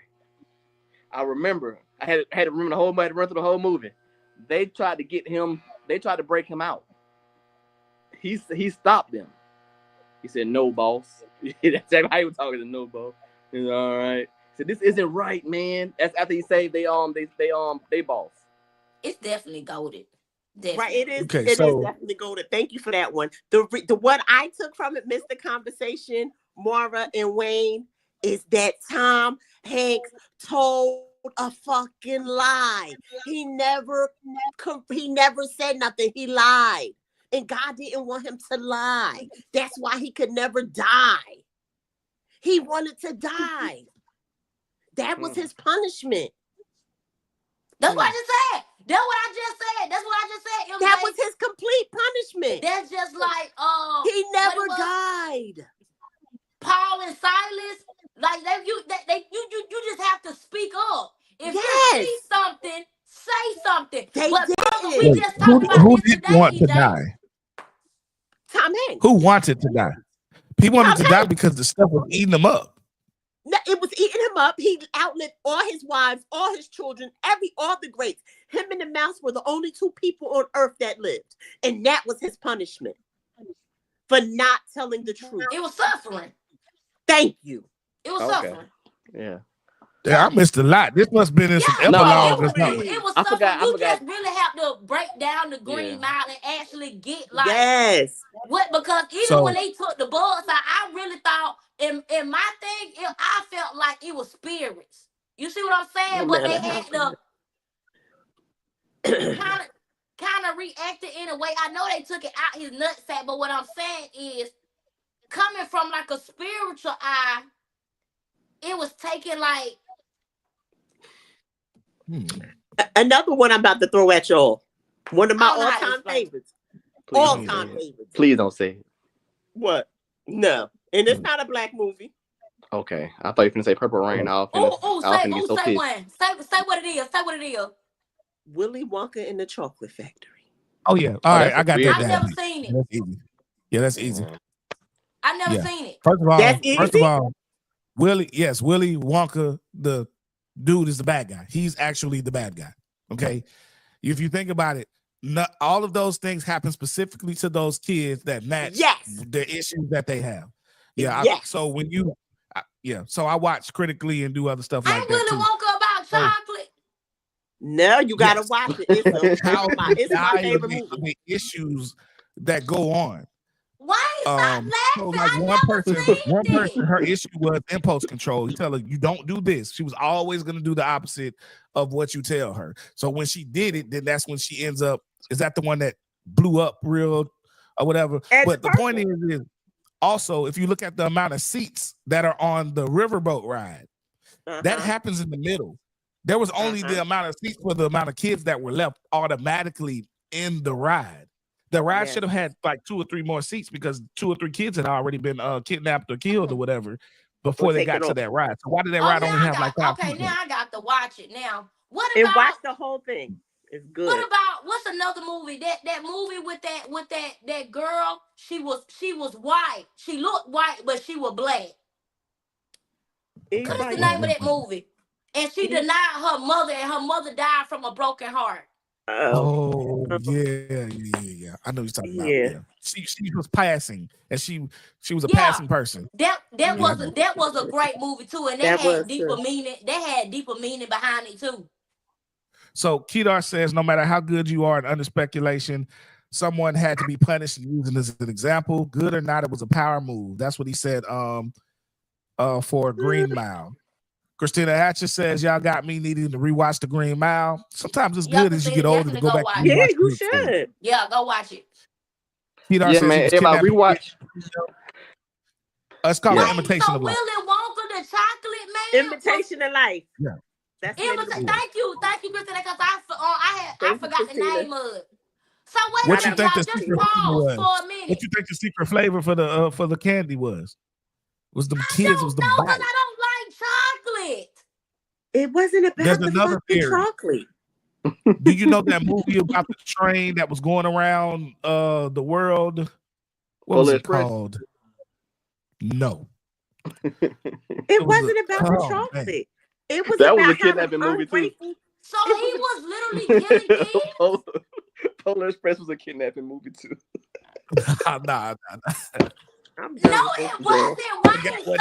I remember. I had to remember the whole run through the whole movie. They tried to get him. They tried to break him out. He stopped them. He said, "No, boss." That's exactly how he was talking to no, boss. He's all right. He said, "This isn't right, man." That's after he saved they boss. it's definitely goaded. Right, Definitely. Okay, it is so definitely golden. Thank you for that one. The what I took from it, Mr. Conversation, Mara and Wayne, is that Tom Hanks told a fucking lie. He never said nothing. He lied. And God didn't want him to lie. That's why he could never die. He wanted to die. That was his punishment. That's what I just said. That's what I just said. That's what I just said. That was his complete punishment. That's just like He never died. Paul and Silas, like you just have to speak up. If you see something, say something. They but did. brother, we just talked about who this didn't today, want to EJ. die? Tom Hanks. Who wanted to die? He wanted to die because the stuff was eating him up. No, it was eating him up. He outlived all his wives, all his children, all the greats. Him and the mouse were the only two people on earth that lived. And that was his punishment for not telling the truth. It was suffering. Thank you. It was suffering. Yeah. Yeah, I missed a lot. This must have been in some epilogue or something. It was I suffering. forgot. You just really have to break down the Green Mile and actually get like what, because even when they took the bugs out, I really thought in my thing, I felt like it was spirits. You see what I'm saying? But they had to kind of reacted in a way. I know they took it out his nutsack, but what I'm saying is, coming from like a spiritual eye, it was taken like. Another one I'm about to throw at y'all. One of my all-time favorites. All-time favorites. Please don't say it. What? No. And it's not a black movie. Okay. I thought you were going to say Purple Rain. Say one. Say what it is. Say what it is. Willy Wonka and the Chocolate Factory. Oh, yeah. All right. I got that. I've never seen it. That's easy. Yeah, that's easy. I've never seen it. First of all, Willy Wonka, the dude, is the bad guy. He's actually the bad guy. Okay. If you think about it, all of those things happen specifically to those kids that match the issues that they have. So when you, so I watch critically and do other stuff like that. Willy Wonka about chocolate. No, you gotta watch it. It's my favorite movie. The issues that go on. Why stop laughing? So like one person, her issue was impulse control. You tell her, you don't do this. She was always going to do the opposite of what you tell her. So when she did it, then that's when she ends up. Is that the one that blew up real or whatever? But the point is also, if you look at the amount of seats that are on the riverboat ride, that happens in the middle. There was only the amount of seats for the amount of kids that were left automatically in the ride. The ride should have had like 2 or 3 more seats because 2 or 3 kids had already been kidnapped or killed or whatever before they got to that ride. So why did that ride only have like 5 people? Okay, now I got to watch it now. What about? And watch the whole thing. It's good. What about what's another movie? That movie with that girl? She was white. She looked white, but she was black. What's the name of that movie? And she denied her mother, and her mother died from a broken heart. Oh yeah. I know you're talking about. Yeah. She was passing, and she was a passing person. That was a great movie too, and that had deeper meaning. That had deeper meaning behind it too. So Kedar says, no matter how good you are and under speculation, someone had to be punished. Using this as an example, good or not, it was a power move. That's what he said. For Green Mile. Christina Hatcher says y'all got me needing to rewatch The Green Mile. Sometimes it's Yeah, good as you get Christina, older to definitely go go back watch and it. Yeah, rewatch you good stuff. should. Yeah, go watch it. Kedar Yeah, says he man. was Everybody kidnapped. rewatch. It's called Yeah. An Wait, Imitation so of Life. Willy Wonka the Chocolate Man was Invitation of Life. Yeah. That's the name of the movie. Thank you, Christina, because I Thank you, forgot the Christina. name of it. So wait a What Shout you minute, out think to the y'all. Just secret Christina. flavor pause was? for a What minute. you think the secret flavor for the candy was? Was them I kids? Was don't the know because bite? I don't like chocolate. It wasn't There's about the another fucking theory. chocolate. Do you know that movie about the train that was going around the world? What was Polar it Express. called? No. It was wasn't about the oh, man. chocolate. It was That was about a kidnapping how movie too. ungrateful. So It he was was literally killing kids. Polar Express was a kidnapping movie too. nah. I'm No, done with this. it wasn't. Why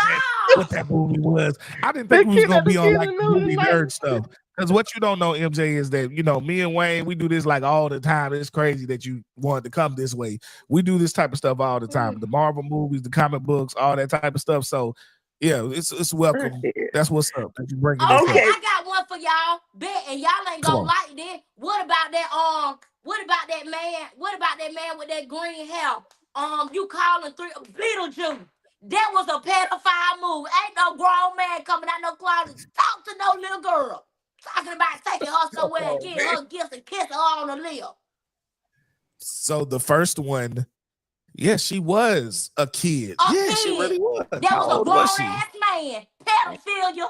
What stop? that movie was. I didn't They think we was gonna kidnapped the be on kids like in the middle of the movie night. nerd stuff. Because what you don't know, MJ, is that me and Wayne, we do this like all the time. It's crazy that you wanted to come this way. We do this type of stuff all the time. The Marvel movies, the comic books, all that type of stuff. So yeah, it's welcome. That's what's up. That you bringing this Okay, up. I got one for y'all. Bet, and y'all ain't Come gonna on. like this. What about that? What about that man? What about that man with that green hair? You calling Beetlejuice? That was a pedophile move. Ain't no grown man coming out no closet talk to no little girl. Talking about taking her somewhere and giving her gifts and kissing her on the lip. So the first one, yeah, she was a kid. Yeah, she really was. That How was a old grown was she? ass man. Pedophilia.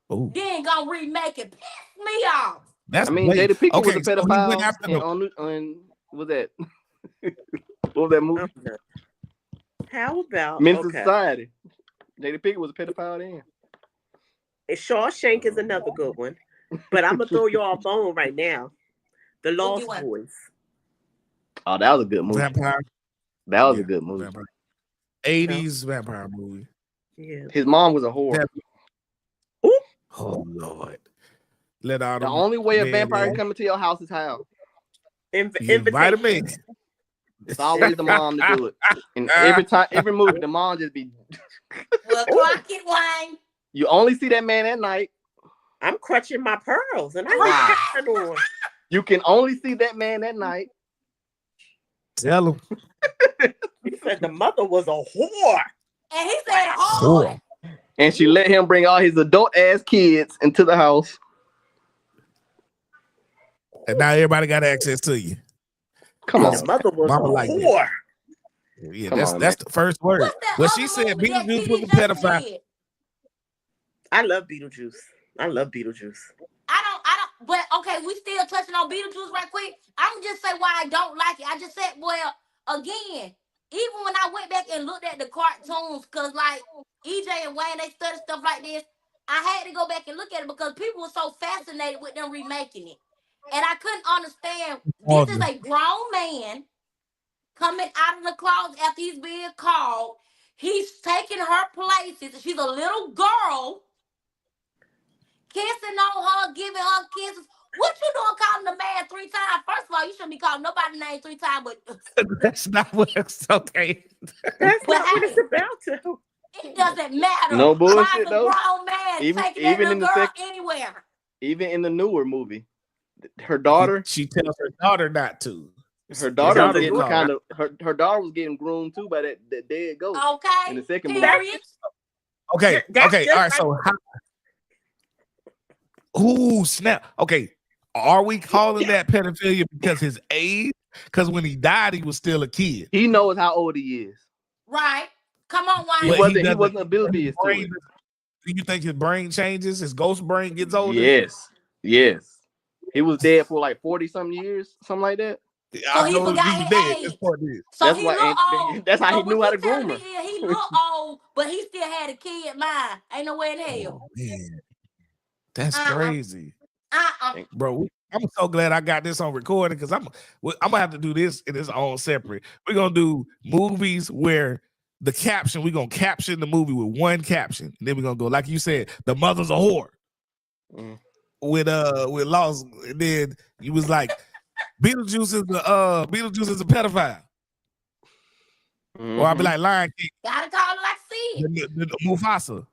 Oh, Then gonna remake it. Piss me off. that's I mean, late. Jada Pinkett was a Okay, so he went pedophile. after And the on was that? What was that movie? I'm done. How about Men's Society. Jada Pinkett was a pedophile then. And Shawshank is another good one. But I'm gonna throw y'all a bone right now. The Lost one. Boys. Oh, that was a good movie. vampire. That was a good movie. Vampire. 80s vampire movie. Yeah. His mom was a whore. Oh Lord. Let out The only way a vampire coming to your house is how. Invite me. It's always the mom to do it. And every movie, the mom just be. Well, clock it, Wayne. You only see that man at night. I'm crutching my pearls and I ain't got on. You can only see that man at night. Tell him. He said the mother was a whore. And he said, "Whore." And she let him bring all his adult ass kids into the house. And now everybody got access to you. Come on. The mother was Mama a like whore. Yeah, Come on, that's the first word. What's that When other she said movie that Beetlejuice TD was a Jakes pedophile. did? I love Beetlejuice. I love Beetlejuice. I don't, but okay, we still touching on Beetlejuice right quick. I'm just say why I don't like it. I just said, well, again, even when I went back and looked at the cartoons, because like EJ and Wayne, they study stuff like this, I had to go back and look at it because people were so fascinated with them remaking it. And I couldn't understand, this is a grown man coming out of the closet after he's being called. He's taking her places. She's a little girl. Kissing on her, giving her kisses. What you doing calling the man 3 times? First of all, you shouldn't be calling nobody's name 3 times, but that's not what it's okay. That's not what it's about to. It doesn't matter. No bullshit, Why the though. grown man taking that little girl anywhere? Even in the newer movie, her daughter. She tells her daughter not to. Her daughter was getting kind of her daughter was getting groomed too by that dead ghost. Okay. In the second movie. Okay. Okay. All right. So ooh, snap. Okay. Are we calling that pedophilia because his age? Because when he died, he was still a kid. He knows how old he is. Right. Come on, Wayne. He wasn't oblivious to it. Do you think his brain changes? His ghost brain gets older? Yes. He was dead for like 40-some years, something like that. So he forgot his age. So he looked old. That's how he knew how to groom her. He looked old, but he still had a kid mind. Ain't no way in hell. Oh, man. That's crazy. Bro, I'm so glad I got this on recording because I'm gonna have to do this in its own separate. We're gonna do movies where the caption, we're gonna caption the movie with one caption. And then we're gonna go, like you said, the mother's a whore. With Lost, and then he was like, Beetlejuice is a pedophile. Or I'll be like Lion King. Gotta call it like see. The Mufasa.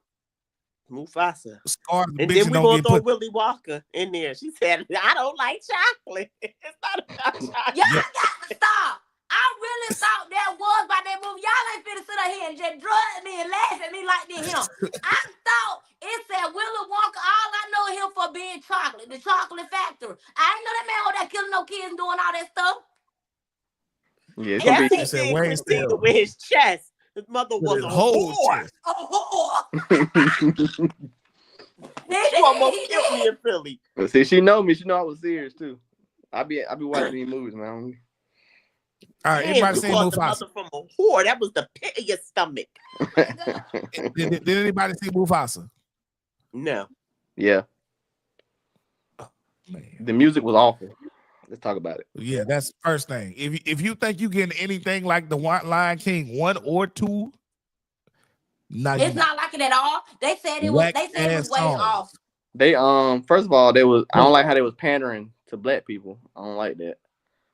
Mufasa. Scar the And bitch then and we don't gonna get throw put. Willy Wonka in there. She said, I don't like chocolate. It's not about chocolate. Y'all Yeah. got to stop. I really thought that was by that movie. Y'all ain't finna sit up here and just drug me and laugh at me like this him. I thought it said Willy Wonka. All I know him for being chocolate, the chocolate factory. I ain't know that man over there killing no kids and doing all that stuff. Yeah, it's gonna Yes, be. he It said did, Wayne Christina, Still with his chest. His mother with was his a whole whore. chest. Oh, She almost he killed me did. in Philly. But see, she know me. She know I was serious too. I be watching these movies, man. All right, Damn, everybody you seen called the Mufasa? mother from a whore. That was the pit of your stomach. Oh my God. Did anybody see Mufasa? No. Yeah, Man. the music was awful. Let's talk about it. Yeah, that's the first thing. If you think you getting anything like the Lion King 1 or 2, no, you It's not. not like it at all. They said it was. Whack They said it was ass way songs. off. They first of all, I don't like how they was pandering to black people. I don't like that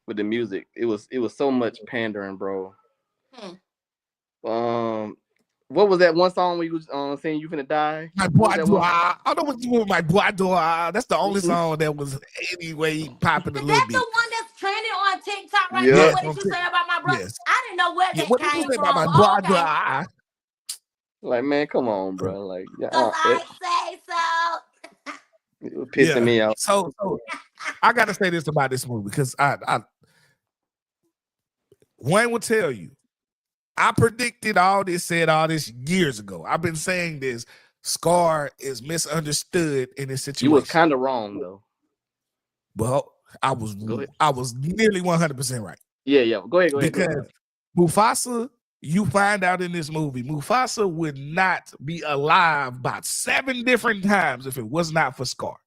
with the music. It was so much pandering, bro. What was that one song where you was saying you finna die? My boy do I don't know what you want, my boy do That's the only song that was anyway popping a Is little that the bit. one that's trending on TikTok right Yeah. now? Yes, What did you say about my brother? yes. I didn't know where Yeah, that what did you came say about from. my Oh, boy do okay. Like, man, come on, bro. Like, Cause I say so. it was pissing me off. So I gotta say this about this movie because I Wayne will tell you, I predicted all this, said all this years ago. I've been saying this. Scar is misunderstood in this situation. You was kind of wrong though. Well, I was nearly 100% right. Yeah. Go ahead. Because Mufasa, you find out in this movie, Mufasa would not be alive about 7 different times if it was not for Scar.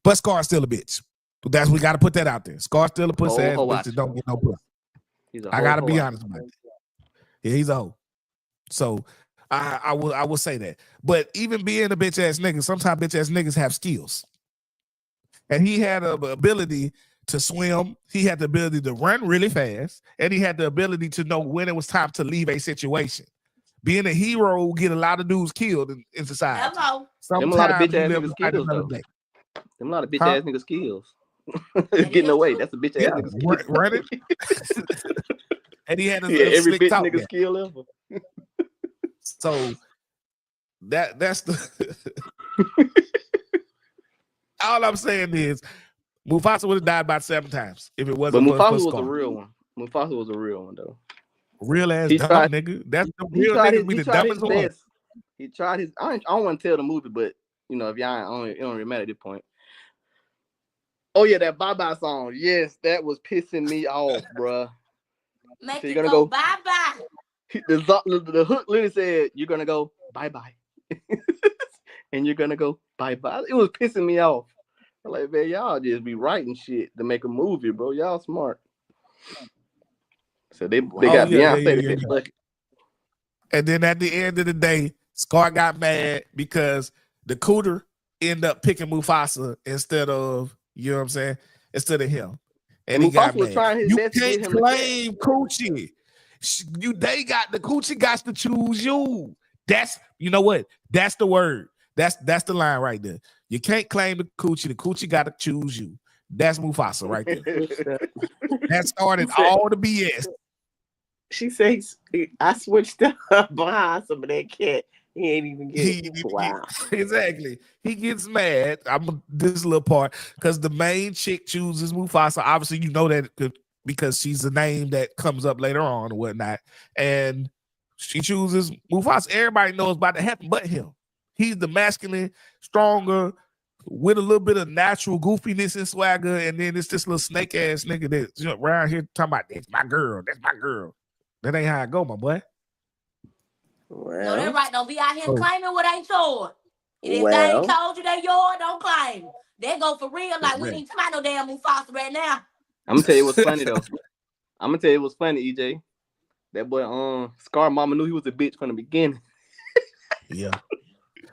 But Scar's still a bitch. We got to put that out there. Scar's still a pussy ass bitch that don't get no pussy. I got to be honest about that. Yeah, he's a hoe. So I will say that. But even being a bitch ass nigga, sometimes bitch ass niggas have skills. And he had the ability to swim. He had the ability to run really fast. And he had the ability to know when it was time to leave a situation. Being a hero will get a lot of dudes killed in society. Hello. Them a lot of bitch ass live niggas to fight skills another though. day. Them a lot of bitch ass niggas skills. That Getting is away. true. That's a bitch ass nigga skill. Running. And he had a every slick bitch talk nigga game. skill ever. So that's the all I'm saying is Mufasa would have died about 7 times if it wasn't But Mufasa for was Scar. a real one. Mufasa was a real one though. Real ass He dumb tried- nigga. That's the He real tried niggas his, be he the tried his dumbest one. best. He tried his. I don't want to tell the movie, but you know, if y'all it don't really matter at this point. Oh yeah, that bye bye song. Yes, that was pissing me off, bruh. Make So it you're gonna go go bye bye. The hook literally said you're gonna go bye bye, and you're gonna go bye bye. It was pissing me off. I'm like, man, y'all just be writing shit to make a movie, bro. Y'all smart. So they got Beyonce. Yeah. And then at the end of the day, Scar got mad because the cooter ended up picking Mufasa instead of, you know what I'm saying, instead of him. And he got Mufasa was mad. trying his You best to can't get him claim Coochie. The Coochie got to choose you. That's, you know what? That's the word. That's the line right there. You can't claim the Coochie got to choose you. That's Mufasa right there. That started all the BS. She says, I switched up behind some of that cat. He ain't even get wow. Exactly. He gets mad. I'm this little part because the main chick chooses Mufasa. Obviously, you know that because she's the name that comes up later on or whatnot. And she chooses Mufasa. Everybody knows about to happen but him. He's the masculine, stronger, with a little bit of natural goofiness and swagger. And then it's this little snake ass nigga that's around here talking about that's my girl. That's my girl. That ain't how I go, my boy. Well, No, that right. Don't be out here claiming what ain't yours. If they well. ain't told you they yours, don't claim it. They go for real. Like we ain't talking about no damn Mufasa right now. I'm gonna tell you what's funny though. I'm gonna tell you what's funny, EJ. That boy, Scar Mama knew he was a bitch from the beginning. Yeah,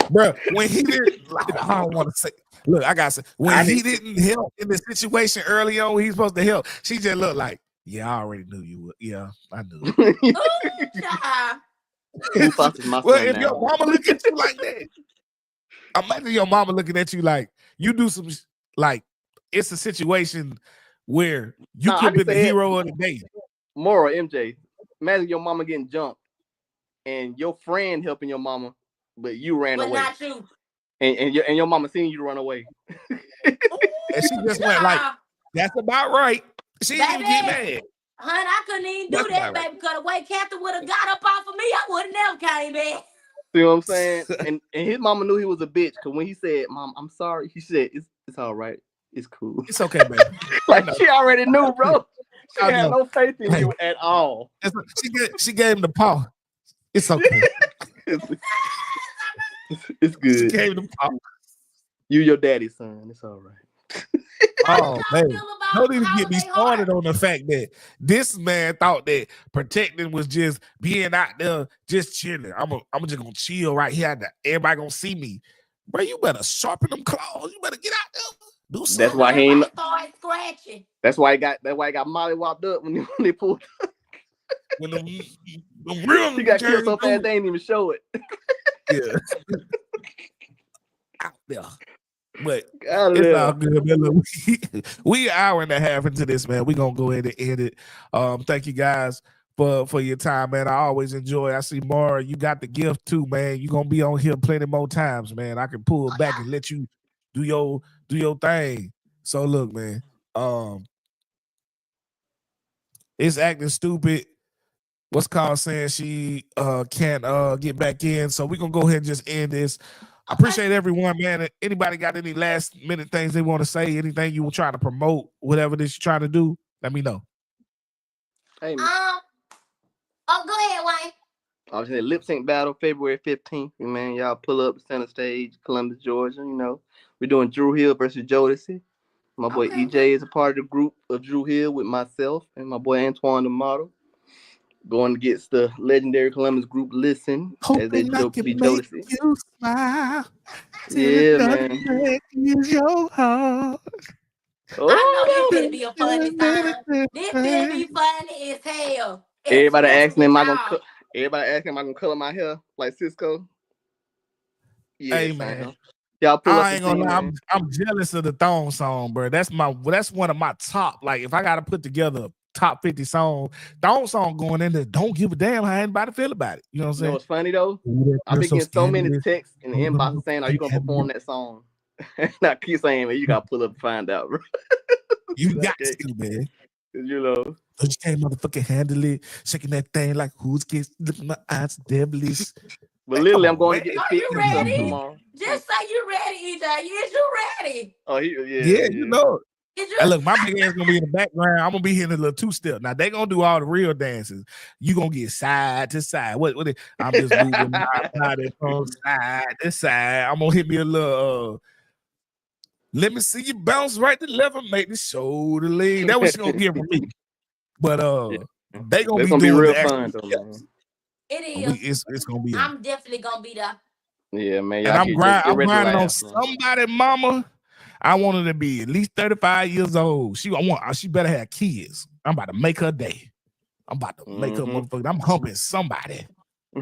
bro. When he did, I don't want to say. Look, I gotta say, when he didn't help in the situation early on, when he's supposed to help. She just looked like, yeah, I already knew you would. Yeah, I knew. Ooh, child. Mufasa's my Well, son if now. your mama look at you like that, Imagine your mama looking at you like you do some like it's a situation where you Nah, I could can be the say it. hero of the day. Moral MJ. Imagine your mama getting jumped and your friend helping your mama, but you ran But away. not you. And your mama seen you run away. And she just went like, Nah, that's about right. She didn't even get baby. mad. Honey, I couldn't even do That's that, about right. baby, because the way Captain would have got up off of me, I would have never came back. See what I'm saying? And his mama knew he was a bitch because when he said, "Mom, I'm sorry," he said, "It's all right. It's cool." It's okay, baby. Like she already knew, bro. She I had know. no faith in Hey. you at all. She gave him the paw. It's okay. It's She good. gave him the paw. You your daddy's son. It's all right. Oh, How y'all man. feel about Don't even get me Holiday started Heart? on the fact that this man thought that protecting was just being out there, just chilling. I'm just gonna chill right here. Everybody gonna see me. Bro, you better sharpen them claws. You better get out there. Do That's something. why he ain't. Everybody started scratching. That's why he got Molly whopped up when they pulled. When the real He got came killed so through, fast they ain't even show it. yeah, out there. But Out of it's there. all good, man. Look, we an hour and a half into this, man. We're gonna go ahead and end it. Thank you guys for your time, man. I always enjoy. I see Mara, you got the gift too, man. You're gonna be on here plenty more times, man. I can pull back and let you do your thing. So look, man. It's acting stupid. What's called saying she can't get back in. So we're gonna go ahead and just end this. I appreciate everyone, man. Anybody got any last minute things they want to say? Anything you will try to promote, whatever this you're trying to do, let me know. Hey, Oh, go ahead, Wayne. I was saying lip sync battle February 15th. Man, y'all pull up the center stage, Columbus, Georgia. You know, we're doing Drew Hill versus Jodeci. My boy Okay. EJ is a part of the group of Drew Hill with myself and my boy Antoine the model. Going against the legendary Columbus group Listen as they Hoping I can be make Jodeci. you smile. Yeah, man. Use your heart. I know this Oh, finna be a funny time. This finna be funny as hell. everybody Especially asking with am I y'all. gonna everybody asking am I gonna color my hair like Cisco? Hey, Yes, I man. am. Y'all pull up I and ain't see, gonna lie, man. I'm jealous of the thong song, bro. That's one of my top. Like, if I gotta put together top 50 songs, thong song going in there, don't give a damn how anybody feel about it. You know what I'm You know saying? what's funny though? Ooh, I've been so getting so many scandalous. texts in the inbox saying, "Are you gonna perform that song?" And I keep saying, "Man, you gotta pull up and find out, bro." You got Okay. to, man. You know. Don't you can't motherfucking handle it, shaking that thing like who's kids, looking my eyes devilish. But Man, literally, come I'm on, going man. to get the Are fit you and stuff ready? tomorrow. Just say you ready, EJ. Is you ready? Oh, Yeah, you know. Is you And look, my big ass gonna be in the background. I'm gonna be hitting a little two-step. Now they gonna do all the real dances. You gonna get side to side. I'm just moving my body from side to side. I'm gonna hit me a little let me see you bounce right to left and make the shoulder lean. That was she gonna get from me. But they gonna It's be gonna be doing real the fun actual though, man. It is. it's gonna be I'm definitely gonna be there. Yeah, man. and Y'all I'm get ready to grinding on laugh, man. somebody, mama. I want her to be at least 35 years old. She better have kids. I'm about to make her day. I'm about to make her motherfucker. I'm humping somebody.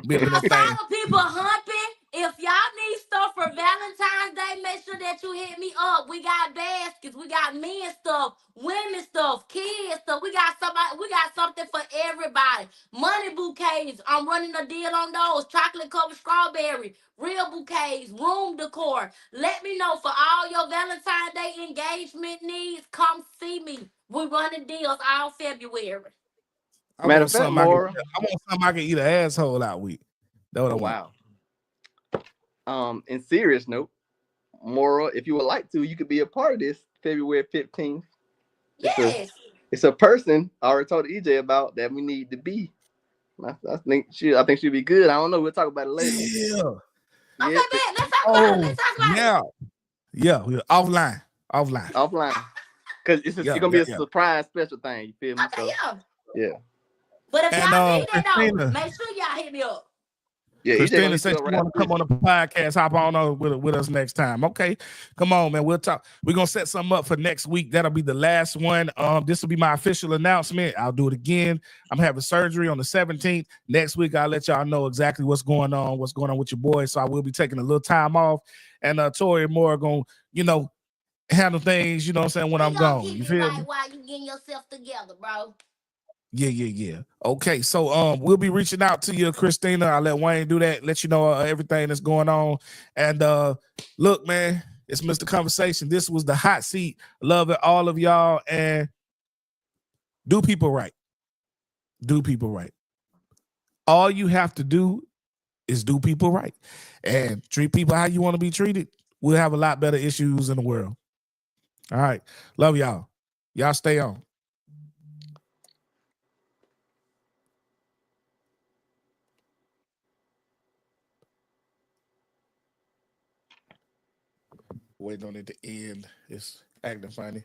Be up in that thing. Outside of people humping, if y'all need stuff for Valentine's Day, make sure that you hit me up. We got baskets, we got men stuff, women stuff, kids stuff. We got something for everybody. Money bouquets. I'm running a deal on those. Chocolate covered strawberry, real bouquets, room decor. Let me know for all your Valentine's Day engagement needs. Come see me. We running deals all February. I Matter want of fact, something Mora. I can eat an asshole out with. That's what I want. Wow. In serious note, Mora, if you would like to, you could be a part of this February 15th. Yes. It's a person I already told EJ about that we need to be. I think she'll be good. I don't know. We'll talk about it later. Yeah. Okay, Yeah. man. Let's talk about it. Let's talk about it. Yeah. Offline. Offline. Because it's gonna be a surprise special thing. You feel me? Okay, So, yeah. But if And y'all need that Christina, though, make sure y'all hit me up. Yeah, Christina said she want to come on the podcast. Hop on with us next time. Okay, come on, man. We'll talk. We're gonna set something up for next week. That'll be the last one. This will be my official announcement. I'll do it again. I'm having surgery on the 17th. Next week, I'll let y'all know exactly what's going on with your boy. So I will be taking a little time off. and Tori and Moore gonna, handle things, you know what I'm saying, when We I'm gonna gone. get You it feel right me? while you getting yourself together, bro. Yeah. Okay, so we'll be reaching out to you, Christina. I'll let Wayne do that, let you know everything that's going on. And look, man, it's Mr. Conversation. This was the hot seat. Love it, all of y'all, and do people right. Do people right. All you have to do is do people right and treat people how you want to be treated. We'll have a lot better issues in the world. All right. Love y'all. Y'all stay on. Waiting on it to end. It's acting funny.